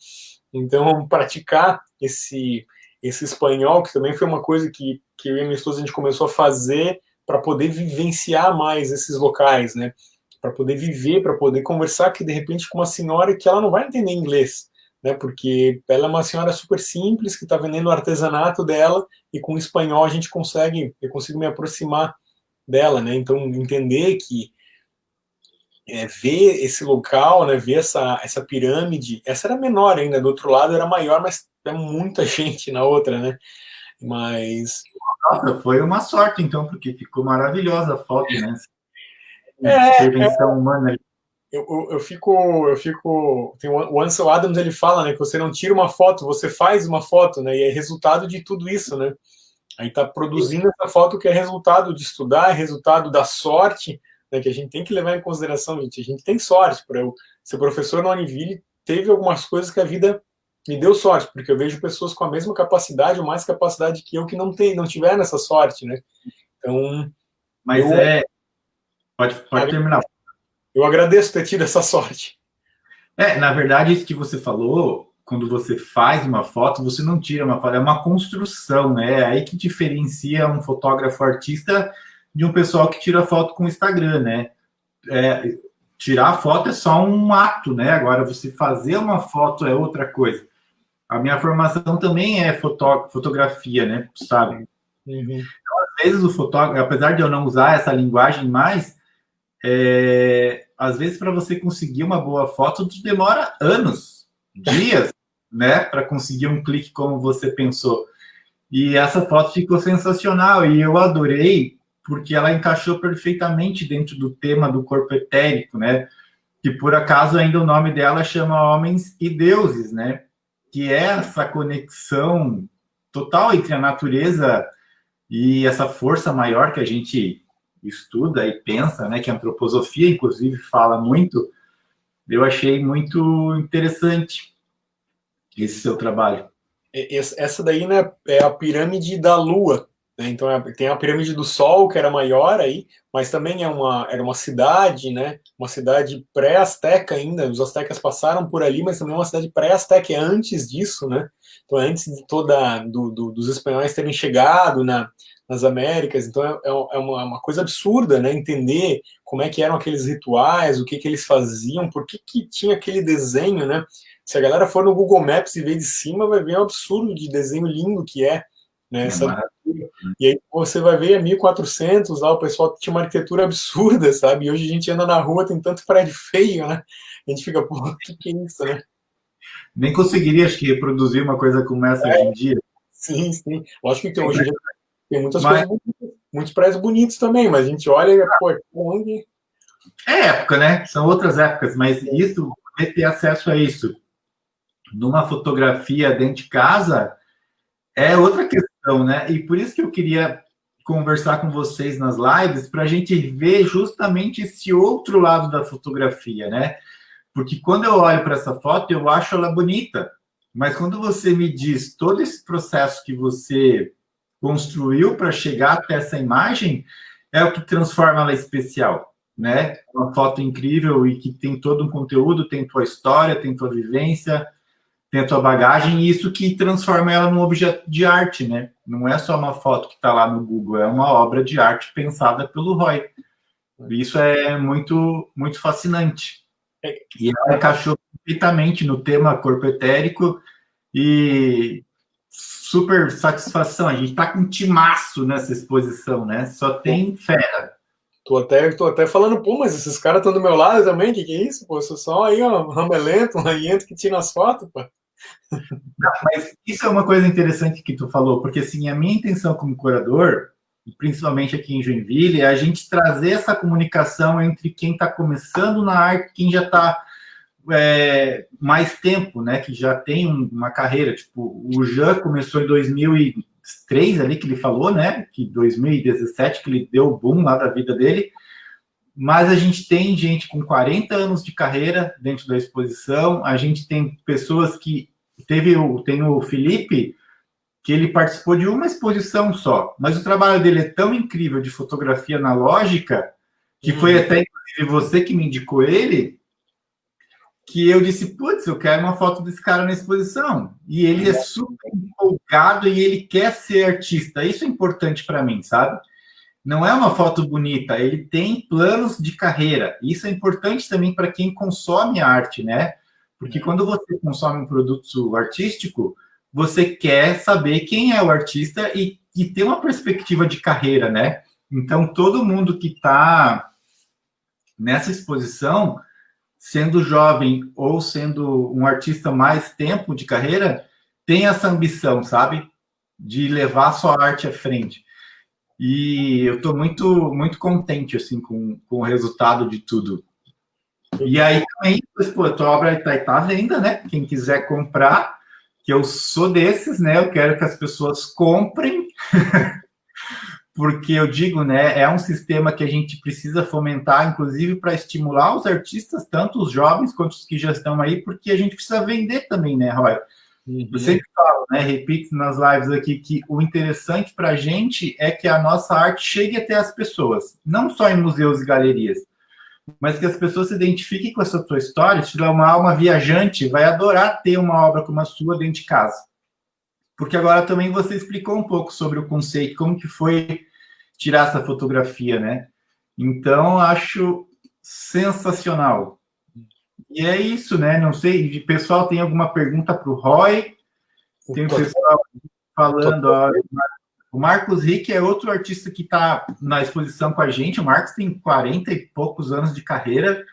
Então, praticar esse espanhol, que também foi uma coisa que eu e minha esposa a gente começou a fazer para poder vivenciar mais esses locais, né? Para poder viver, para poder conversar, que de repente com uma senhora que ela não vai entender inglês, né, porque ela é uma senhora super simples, que está vendendo o artesanato dela, e com o espanhol eu consigo me aproximar dela, né, então entender que ver esse local, né, ver essa pirâmide, essa era menor ainda, do outro lado era maior, mas é muita gente na outra, né, mas... Nossa, foi uma sorte então, porque ficou maravilhosa a foto, né, intervenção humana ali. Eu fico. O Ansel Adams, ele fala, né, que você não tira uma foto, você faz uma foto, né, e é resultado de tudo isso, né. Aí tá produzindo essa foto que é resultado de estudar, é resultado da sorte, né, que a gente tem que levar em consideração, gente. A gente tem sorte. Para eu ser professor na Univille, teve algumas coisas que a vida me deu sorte, porque eu vejo pessoas com a mesma capacidade ou mais capacidade que eu que não tiveram essa sorte, né. Então. Mas pode terminar. Eu agradeço ter tido essa sorte. Na verdade, isso que você falou, quando você faz uma foto, você não tira uma foto, é uma construção, né? É aí que diferencia um fotógrafo artista de um pessoal que tira foto com o Instagram, né? Tirar a foto é só um ato, né? Agora, você fazer uma foto é outra coisa. A minha formação também é fotografia, né? Sabe? Uhum. Então, às vezes, o fotógrafo, apesar de eu não usar essa linguagem mais, às vezes, para você conseguir uma boa foto, demora anos, dias, né, para conseguir um clique como você pensou. E essa foto ficou sensacional e eu adorei porque ela encaixou perfeitamente dentro do tema do corpo etérico, né? Que por acaso ainda o nome dela chama Homens e Deuses, né? Que é essa conexão total entre a natureza e essa força maior que a gente estuda e pensa, né? Que a antroposofia, inclusive, fala muito. Eu achei muito interessante esse seu trabalho. Essa daí, né, é a pirâmide da Lua, né? Então tem a pirâmide do Sol, que era maior aí, mas também era uma cidade, né, uma cidade pré-azteca ainda, os aztecas passaram por ali, mas também é uma cidade pré-azteca, é antes disso, né, então antes de dos espanhóis terem chegado nas Américas, então é uma coisa absurda, né, entender como é que eram aqueles rituais, o que eles faziam, por que tinha aquele desenho, né. Se a galera for no Google Maps e ver de cima, vai ver o absurdo de desenho lindo que é, né? E aí você vai ver 1400, lá o pessoal tinha uma arquitetura absurda, sabe? E hoje a gente anda na rua, tem tanto prédio feio, né? A gente fica, pô, o que é isso, né? Nem conseguiria, acho que, reproduzir uma coisa como essa hoje em dia. Sim, sim. Lógico que hoje em dia tem muitas coisas bonitas, muitos prédios bonitos também, mas a gente olha e, pô, onde... É época, né? São outras épocas, mas isso, poder ter acesso a isso numa fotografia dentro de casa é outra questão, né? E por isso que eu queria conversar com vocês nas lives para a gente ver justamente esse outro lado da fotografia, né? Porque quando eu olho para essa foto, eu acho ela bonita, mas quando você me diz todo esse processo que você construiu para chegar até essa imagem, é o que transforma ela especial, né? Uma foto incrível e que tem todo um conteúdo, tem tua história, tem tua vivência, tem a tua bagagem, e isso que transforma ela num objeto de arte, né? Não é só uma foto que está lá no Google, é uma obra de arte pensada pelo Roy. Isso é muito, muito fascinante. E ela encaixou perfeitamente no tema corpo etérico e super satisfação. A gente está com um timaço nessa exposição, né? Só tem fera. Tô até falando, pô, mas esses caras estão do meu lado também, que é isso? Pô, eu sou só aí, ó, um ramelento, um raiento que tira as fotos, pô. Não, mas isso é uma coisa interessante que tu falou, porque assim, a minha intenção como curador, principalmente aqui em Joinville, é a gente trazer essa comunicação entre quem está começando na arte e quem já está mais tempo, né? Que já tem uma carreira. Tipo, o Jean começou em 2003, ali que ele falou, né? Que 2017 que ele deu o boom lá da vida dele. Mas a gente tem gente com 40 anos de carreira dentro da exposição, a gente tem pessoas que... Tem o Felipe, que ele participou de uma exposição só, mas o trabalho dele é tão incrível de fotografia analógica, que foi até, inclusive, você que me indicou ele, que eu disse, putz, eu quero uma foto desse cara na exposição. E ele é super empolgado e ele quer ser artista. Isso é importante para mim, sabe? Não é uma foto bonita, ele tem planos de carreira. Isso é importante também para quem consome a arte, né? Porque quando você consome um produto artístico, você quer saber quem é o artista e ter uma perspectiva de carreira, né? Então, todo mundo que está nessa exposição, sendo jovem ou sendo um artista mais tempo de carreira, tem essa ambição, sabe? De levar a sua arte à frente. E eu estou muito, muito contente assim, com o resultado de tudo. E aí também, pô, a tua obra está à venda, né? Quem quiser comprar, que eu sou desses, né? Eu quero que as pessoas comprem, porque eu digo, né? É um sistema que a gente precisa fomentar, inclusive para estimular os artistas, tanto os jovens quanto os que já estão aí, porque a gente precisa vender também, né, Roy? Eu sempre falo, né? Repito nas lives aqui que o interessante para a gente é que a nossa arte chegue até as pessoas, não só em museus e galerias, mas que as pessoas se identifiquem com essa tua história. Se tiver uma alma viajante, vai adorar ter uma obra como a sua dentro de casa. Porque agora também você explicou um pouco sobre o conceito, como que foi tirar essa fotografia, né? Então, acho sensacional. E é isso, né? Não sei, o pessoal tem alguma pergunta para o Roy? Tem o pessoal falando, ó, o Marcos Rick é outro artista que está na exposição com a gente. O Marcos tem 40 e poucos anos de carreira.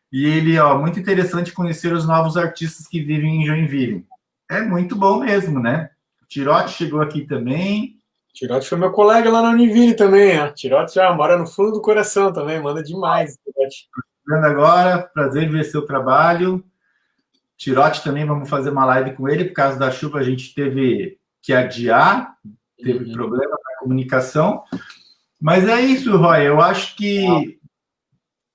E ele, ó, muito interessante conhecer os novos artistas que vivem em Joinville. É muito bom mesmo, né? Tirote chegou aqui também. Tirote foi meu colega lá na Univille também, ó. Tirote já mora no fundo do coração também, manda demais. Tirote. Vendo agora, prazer em ver seu trabalho. Tirote também, vamos fazer uma live com ele. Por causa da chuva, a gente teve que adiar, teve problema na comunicação. Mas é isso, Roy. Eu acho que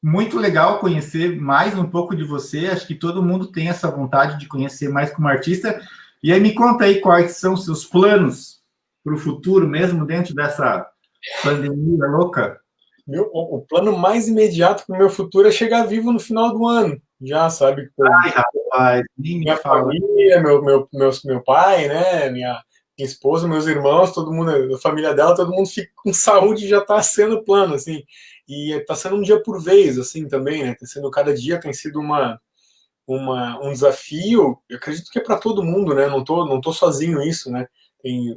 muito legal conhecer mais um pouco de você. Acho que todo mundo tem essa vontade de conhecer mais como artista. E aí me conta aí quais são os seus planos para o futuro, mesmo dentro dessa pandemia louca. O plano mais imediato para o meu futuro é chegar vivo no final do ano. Já sabe, Ai, rapaz, nem me minha fala. família, meu pai, né, minha esposa, meus irmãos, todo mundo, a família dela, todo mundo fica com saúde, já está sendo o plano, assim. E está sendo um dia por vez, assim, também, né? Tá sendo, cada dia tem sido um desafio. Eu acredito que é para todo mundo, né? Não tô sozinho nisso, né? Tem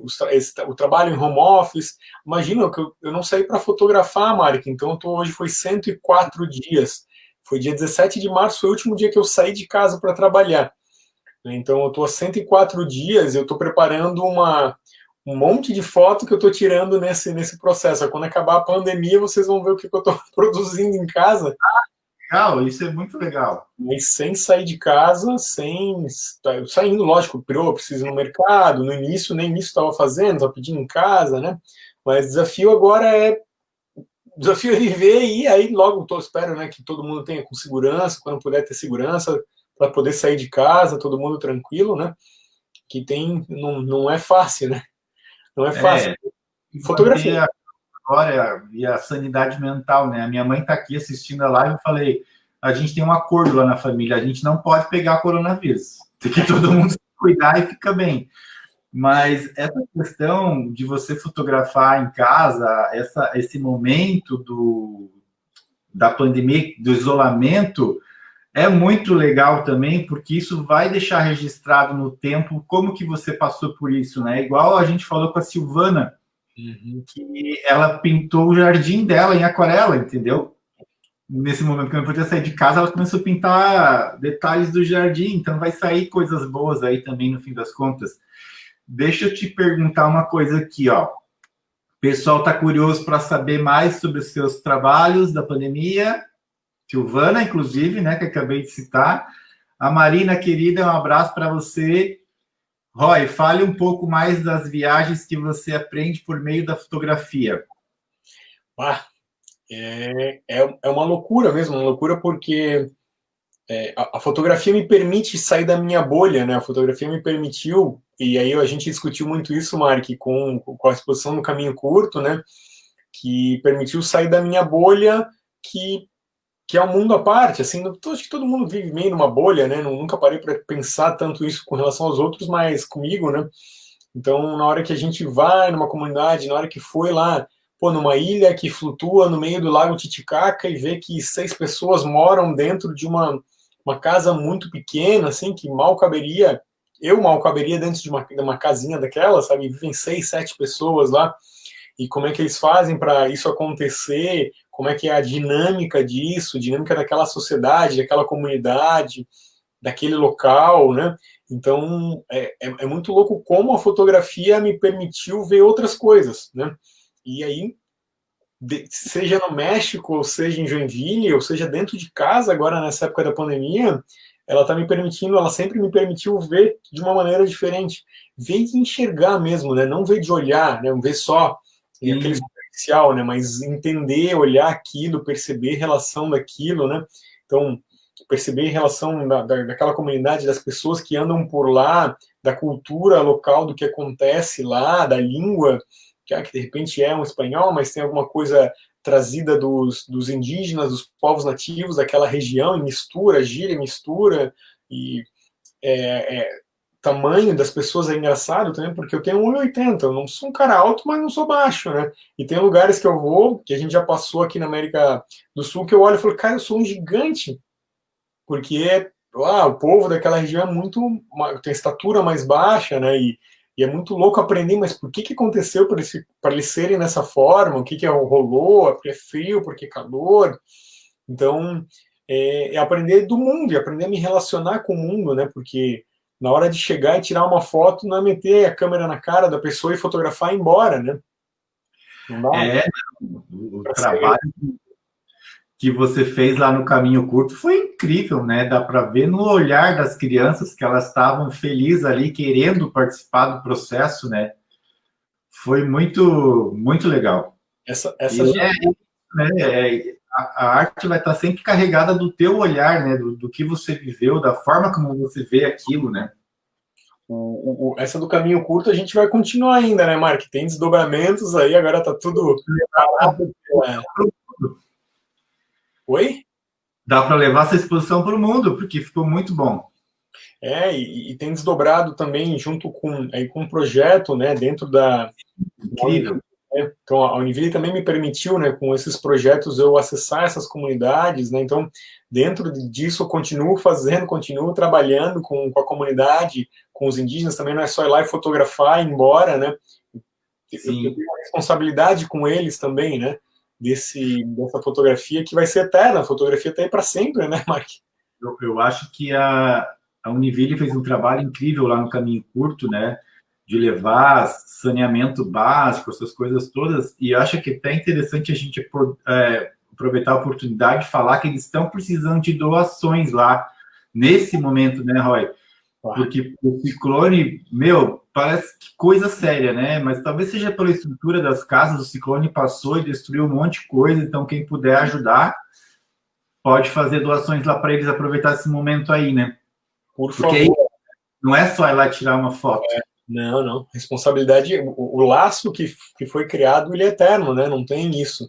o trabalho em home office. Imagina que eu não saí para fotografar, Marek, então hoje foi 104 dias. Foi dia 17 de março, foi o último dia que eu saí de casa para trabalhar. Então eu estou há 104 dias, eu estou preparando um monte de foto que eu estou tirando nesse processo. Quando acabar a pandemia, vocês vão ver o que eu estou produzindo em casa. Legal, isso é muito legal. Mas sem sair de casa, saindo, lógico, eu preciso ir no mercado, no início nem isso estava fazendo, estava pedindo em casa, né? Mas o desafio agora é viver e aí logo espero, né, que todo mundo tenha com segurança, quando puder ter segurança, para poder sair de casa, todo mundo tranquilo, né? Que não é fácil, né? Não é fácil. Fotografia. A história e a sanidade mental, né? A minha mãe está aqui assistindo a live, eu falei, a gente tem um acordo lá na família, a gente não pode pegar coronavírus, tem que todo mundo se cuidar e fica bem. Mas essa questão de você fotografar em casa, esse momento da pandemia, do isolamento, é muito legal também, porque isso vai deixar registrado no tempo como que você passou por isso, né? Igual a gente falou com a Silvana, que ela pintou o jardim dela em aquarela, entendeu? Nesse momento que eu não podia sair de casa, ela começou a pintar detalhes do jardim, então vai sair coisas boas aí também no fim das contas. Deixa eu te perguntar uma coisa aqui, ó. O pessoal está curioso para saber mais sobre os seus trabalhos da pandemia. Silvana, inclusive, né, que acabei de citar. A Marina, querida, um abraço para você. Roy, fale um pouco mais das viagens que você aprende por meio da fotografia. É uma loucura mesmo, uma loucura porque a fotografia me permite sair da minha bolha, né? A fotografia me permitiu, e aí a gente discutiu muito isso, Mark, com a exposição no Caminho Curto, né? Que permitiu sair da minha bolha, que é um mundo à parte, assim, acho que todo mundo vive meio numa bolha, né? Nunca parei para pensar tanto isso com relação aos outros, mas comigo, né? Então, na hora que a gente vai numa comunidade, na hora que foi lá, numa ilha que flutua no meio do lago Titicaca e vê que 6 pessoas moram dentro de uma casa muito pequena, assim, que mal caberia dentro de uma casinha daquela, sabe? Vivem 6, 7 pessoas lá. E como é que eles fazem para isso acontecer? Como é que é a dinâmica disso, dinâmica daquela sociedade, daquela comunidade, daquele local, né? Então, é muito louco como a fotografia me permitiu ver outras coisas, né? E aí, seja no México, ou seja em Joinville, ou seja dentro de casa, agora nessa época da pandemia, ela sempre me permitiu ver de uma maneira diferente. Ver e enxergar mesmo, né? Não ver de olhar, né? Não ver só aquele superficial, né? Mas entender, olhar aquilo, perceber a relação daquilo, né? Então, perceber a relação daquela comunidade, das pessoas que andam por lá, da cultura local, do que acontece lá, da língua, que de repente é um espanhol, mas tem alguma coisa trazida dos indígenas, dos povos nativos daquela região, e mistura, gíria, mistura, e tamanho das pessoas é engraçado também, porque eu tenho 1,80, eu não sou um cara alto, mas não sou baixo, né? E tem lugares que eu vou, que a gente já passou aqui na América do Sul, que eu olho e falo, cara, eu sou um gigante, porque o povo daquela região tem estatura mais baixa, né? E é muito louco aprender, mas por que aconteceu para eles serem dessa forma? O que rolou? Porque é frio, porque é calor? Então, é aprender do mundo, e aprender a me relacionar com o mundo, né? Porque na hora de chegar e tirar uma foto, não é meter a câmera na cara da pessoa e fotografar e ir embora, né? Não dá. O trabalho que você fez lá no Caminho Curto foi incrível, né? Dá para ver no olhar das crianças que elas estavam felizes ali, querendo participar do processo, né? Foi muito, muito legal. A arte vai estar sempre carregada do teu olhar, né? Do que você viveu, da forma como você vê aquilo, né? Essa do Caminho Curto a gente vai continuar ainda, né, Mark? Tem desdobramentos aí, agora tá tudo parado. Oi? Dá para levar essa exposição para o mundo, porque ficou muito bom. E tem desdobrado também junto com um projeto, né, dentro da... Incrível. Então, a Univille também me permitiu, né, com esses projetos, eu acessar essas comunidades, né, então, dentro disso, eu continuo trabalhando com a comunidade, com os indígenas, também não é só ir lá e fotografar e ir embora, né, eu tenho uma responsabilidade com eles também, né, dessa fotografia que vai ser eterna, a fotografia está aí para sempre, né, Mark? Eu acho que a Univille fez um trabalho incrível lá no Caminho Curto, né, de levar saneamento básico, essas coisas todas, e eu acho que é até interessante a gente aproveitar a oportunidade de falar que eles estão precisando de doações lá, nesse momento, né, Roy? Porque o ciclone, parece que coisa séria, né? Mas talvez seja pela estrutura das casas, o ciclone passou e destruiu um monte de coisa, então quem puder ajudar, pode fazer doações lá para eles aproveitar esse momento aí, né? Por favor. Porque aí não é só ir lá tirar uma foto. Não. Responsabilidade, o laço que foi criado, ele é eterno, né? Não tem isso.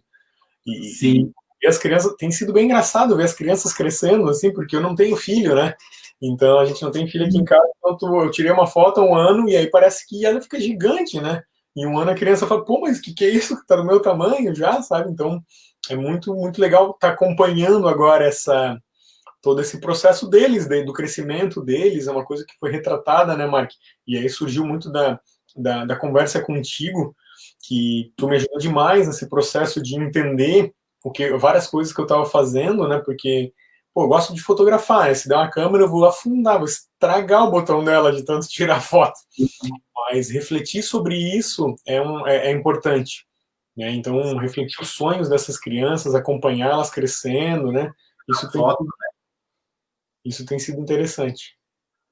Sim. E as crianças, tem sido bem engraçado ver as crianças crescendo, assim, porque eu não tenho filho, né? Então, a gente não tem filho aqui em casa, então eu tirei uma foto há um ano e aí parece que ela fica gigante, né? Em um ano a criança fala, pô, mas o que é isso? Tá do meu tamanho já, sabe? Então, é muito, muito legal estar acompanhando agora todo esse processo deles, do crescimento deles, é uma coisa que foi retratada, né, Mark? E aí surgiu muito da conversa contigo, que tu me ajudou demais nesse processo de entender várias coisas que eu estava fazendo, né, porque, pô, eu gosto de fotografar, né? Se der uma câmera eu vou afundar, vou estragar o botão dela de tanto tirar foto. Mas refletir sobre isso é importante, né? Então, refletir os sonhos dessas crianças, acompanhá-las crescendo, né? Isso tem sido interessante.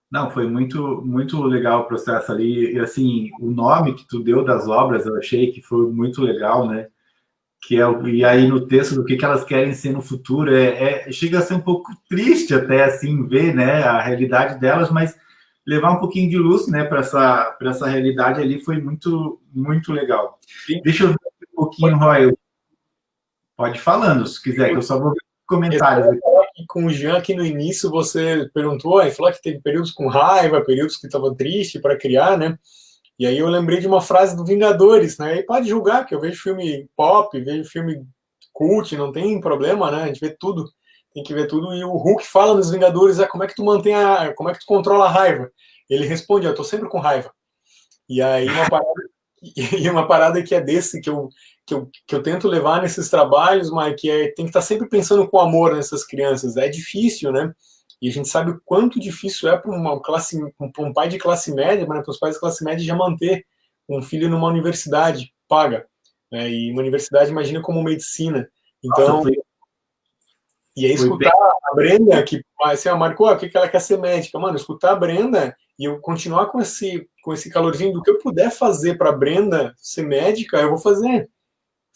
Não, foi muito, muito legal o processo ali. E, assim, o nome que tu deu das obras, eu achei que foi muito legal, né? E aí no texto do que elas querem ser no futuro, chega a ser um pouco triste até, assim, ver, né, a realidade delas, mas levar um pouquinho de luz, né, para essa realidade ali foi muito, muito legal. Sim. Deixa eu ver um pouquinho, Roy. Pode ir falando, se quiser, que eu só vou ver comentários aqui. Com o Jean, aqui no início, você perguntou, falou que teve períodos com raiva, períodos que estava triste para criar, né? E aí eu lembrei de uma frase do Vingadores, né? E pode julgar, que eu vejo filme pop, vejo filme cult, não tem problema, né? A gente vê tudo, tem que ver tudo. E o Hulk fala nos Vingadores, como é que tu como é que tu controla a raiva? Ele responde, eu tô sempre com raiva. E aí uma parada que é desse, que eu tento levar nesses trabalhos, mas tem que estar sempre pensando com amor nessas crianças. É difícil, né? E a gente sabe o quanto difícil é para um pai de classe média, para os pais de classe média já manter um filho numa universidade paga. Né? E uma universidade, imagina, como medicina. Então, e aí escutar a Brenda, que assim, marcou, o que ela quer ser médica? Mano, escutar a Brenda e eu continuar com esse calorzinho do que eu puder fazer para a Brenda ser médica, eu vou fazer.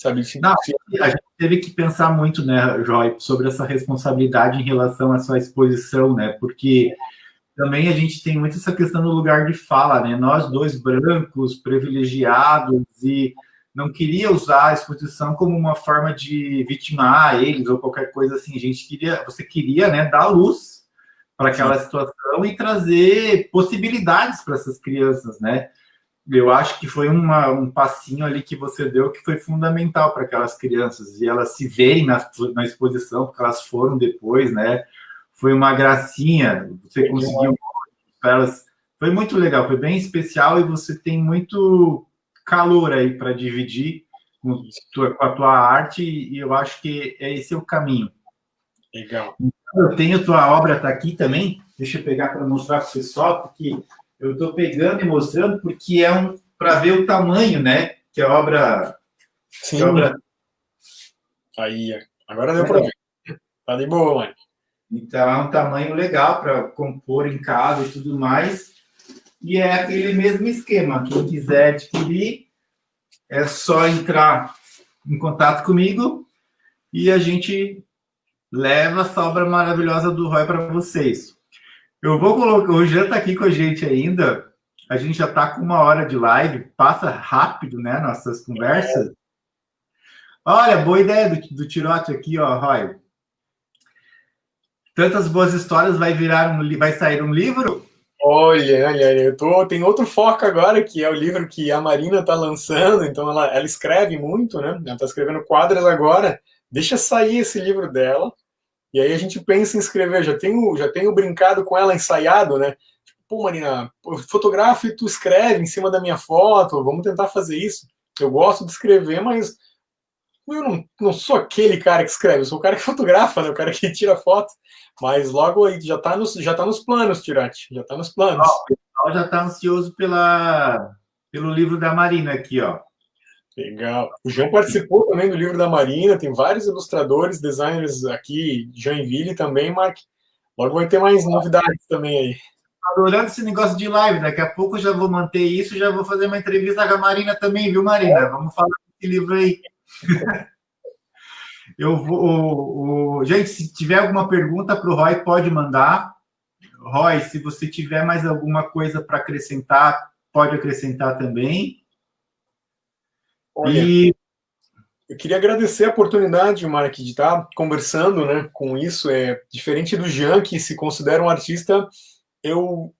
Sabe? Não, a gente teve que pensar muito, né, Joy, sobre essa responsabilidade em relação à sua exposição, né, porque também a gente tem muito essa questão do lugar de fala, né, nós dois brancos, privilegiados, e não queria usar a exposição como uma forma de vitimar eles ou qualquer coisa assim, você queria, né, dar luz para aquela situação e trazer possibilidades para essas crianças, né. Eu acho que foi um passinho ali que você deu que foi fundamental para aquelas crianças, e elas se verem na exposição, porque elas foram depois, né? Foi uma gracinha, você conseguiu para elas. Foi muito legal, foi bem especial, e você tem muito calor aí para dividir com a tua arte, e eu acho que esse é o caminho. Legal. eu tenho tua obra, tá aqui também. Deixa eu pegar para mostrar para o pessoal, porque eu estou pegando e mostrando, porque é para ver o tamanho, né? Que a obra. Sim. Que a obra... Aí, agora deu para ver. Tá de boa, mano. Então, é um tamanho legal para compor em casa e tudo mais. E é aquele mesmo esquema. Quem quiser adquirir, é só entrar em contato comigo e a gente leva essa obra maravilhosa do Roy para vocês. Eu vou colocar... O Jean está aqui com a gente ainda. A gente já está com 1 hora de live. Passa rápido, né? Nossas conversas. Olha, boa ideia do Tirote aqui, ó, Roy. Tantas boas histórias, vai sair um livro? Olha, tem outro foco agora, que é o livro que a Marina está lançando, então ela escreve muito, né? Ela está escrevendo quadras agora, deixa sair esse livro dela, e aí a gente pensa em escrever, já tenho brincado com ela, ensaiado, né? Tipo, pô, Marina, eu fotografo e tu escreve em cima da minha foto, vamos tentar fazer isso. Eu gosto de escrever, mas eu não sou aquele cara que escreve, eu sou o cara que fotografa, né? O cara que tira foto. Mas logo aí, já tá nos planos, Tirati. Já tá nos planos. O pessoal já tá ansioso pelo livro da Marina aqui, ó. Legal. O João participou também do livro da Marina, tem vários ilustradores, designers aqui de Joinville também, Mark. Logo vai ter mais novidades também aí. Adorando esse negócio de live, daqui a pouco eu já vou manter isso, já vou fazer uma entrevista com a Marina também, viu, Marina? Vamos falar desse livro aí. Eu vou. Gente, se tiver alguma pergunta para o Roy, pode mandar. Roy, se você tiver mais alguma coisa para acrescentar, pode acrescentar também. Olha, eu queria agradecer a oportunidade, Mark, de estar conversando, né, com isso. É diferente do Jean, que se considera um artista, eu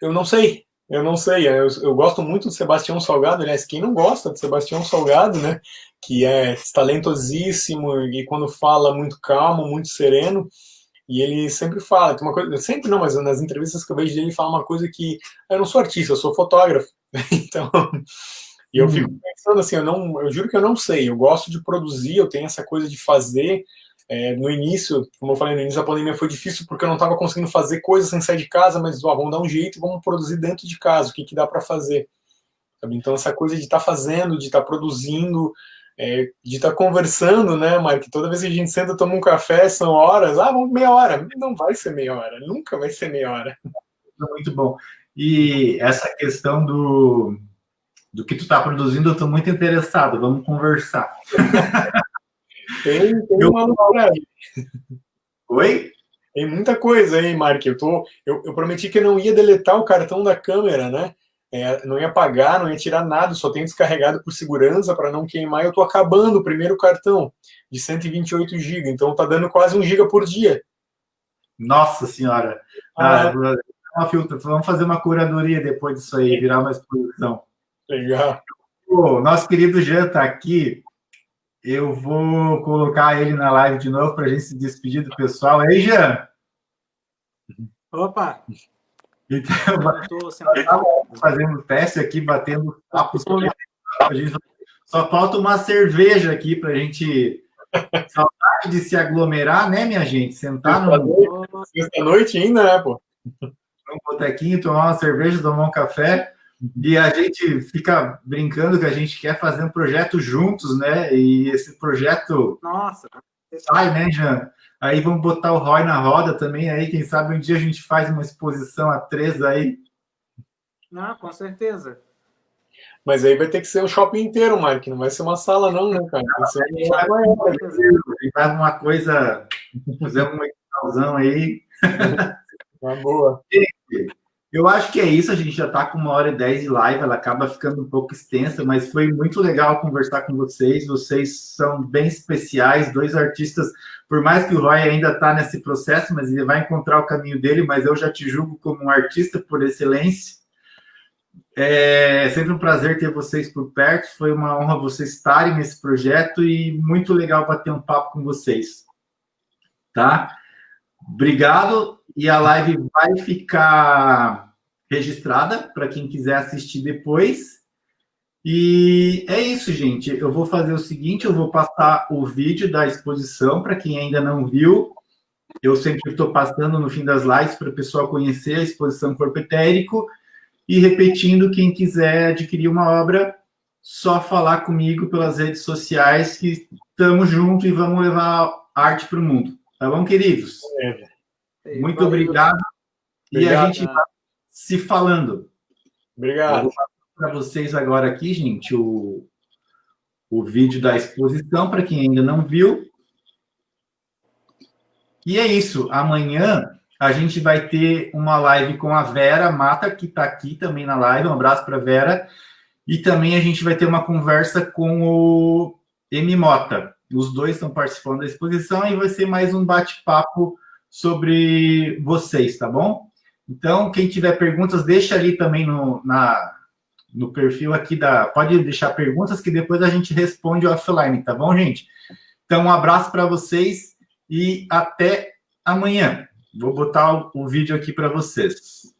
não sei. Eu não sei, eu gosto muito de Sebastião Salgado, aliás, quem não gosta de Sebastião Salgado, né, que é talentosíssimo e quando fala muito calmo, muito sereno, e ele sempre fala, tem uma coisa, sempre não, mas nas entrevistas que eu vejo dele, ele fala uma coisa que eu não sou artista, eu sou fotógrafo, então, e eu fico pensando assim, eu juro que eu não sei, eu gosto de produzir, eu tenho essa coisa de fazer. No início, como eu falei, no início da pandemia foi difícil porque eu não estava conseguindo fazer coisas sem sair de casa, mas vamos dar um jeito e vamos produzir dentro de casa, o que dá para fazer. Sabe? Então, essa coisa de estar fazendo, de estar produzindo, de estar conversando, né, Mike? Toda vez que a gente senta, toma um café, são horas, vamos meia hora. Não vai ser meia hora, nunca vai ser meia hora. Muito bom. E essa questão do que tu está produzindo, eu estou muito interessado, vamos conversar. Tem uma loucura aí. Oi? Tem muita coisa aí, Mark. Eu prometi que eu não ia deletar o cartão da câmera, né? Não ia apagar, não ia tirar nada, só tenho descarregado por segurança para não queimar. Eu estou acabando o primeiro cartão de 128 GB, então tá dando quase 1 GB por dia. Nossa Senhora! Vamos fazer uma curadoria depois disso aí, virar uma exposição. Legal. O nosso querido Jean está aqui. Eu vou colocar ele na live de novo para a gente se despedir do pessoal. Ei, Jean! Opa! Então, fazendo teste aqui, batendo papos. Só falta uma cerveja aqui para a gente... Saudade de se aglomerar, né, minha gente? Sentar sexta-noite ainda, né, pô? Num botequinho, tomar uma cerveja, tomar um café... E a gente fica brincando que a gente quer fazer um projeto juntos, né? E esse projeto sai, né, Jean? Aí vamos botar o Roy na roda também, aí quem sabe um dia a gente faz uma exposição a 3 aí. Não, com certeza. Mas aí vai ter que ser um shopping inteiro, Mark, não vai ser uma sala não, né, cara? Faz uma coisa, fazer uma editalzão aí. Uma boa. Eu acho que é isso, a gente já está com 1h10 de live, ela acaba ficando um pouco extensa, mas foi muito legal conversar com vocês são bem especiais, 2 artistas, por mais que o Roy ainda está nesse processo, mas ele vai encontrar o caminho dele, mas eu já te julgo como um artista por excelência. É sempre um prazer ter vocês por perto, foi uma honra vocês estarem nesse projeto e muito legal bater um papo com vocês. Tá? Obrigado. E a live vai ficar registrada para quem quiser assistir depois. E é isso, gente. Eu vou fazer o seguinte, eu vou passar o vídeo da exposição para quem ainda não viu. Eu sempre estou passando no fim das lives para o pessoal conhecer a exposição Corpo Etérico e repetindo, quem quiser adquirir uma obra, só falar comigo pelas redes sociais que estamos juntos e vamos levar arte para o mundo. Tá bom, queridos? Muito valeu. obrigado. E a gente vai se falando. Obrigado. Eu vou passar para vocês agora aqui, gente, o vídeo da exposição, para quem ainda não viu. E é isso. Amanhã a gente vai ter uma live com a Vera Mata, que está aqui também na live. Um abraço para a Vera. E também a gente vai ter uma conversa com o M. Mota. Os dois estão participando da exposição e vai ser mais um bate-papo sobre vocês, tá bom? Então, quem tiver perguntas, deixa ali também no perfil aqui Pode deixar perguntas que depois a gente responde offline, tá bom, gente? Então, um abraço para vocês e até amanhã. Vou botar o vídeo aqui para vocês.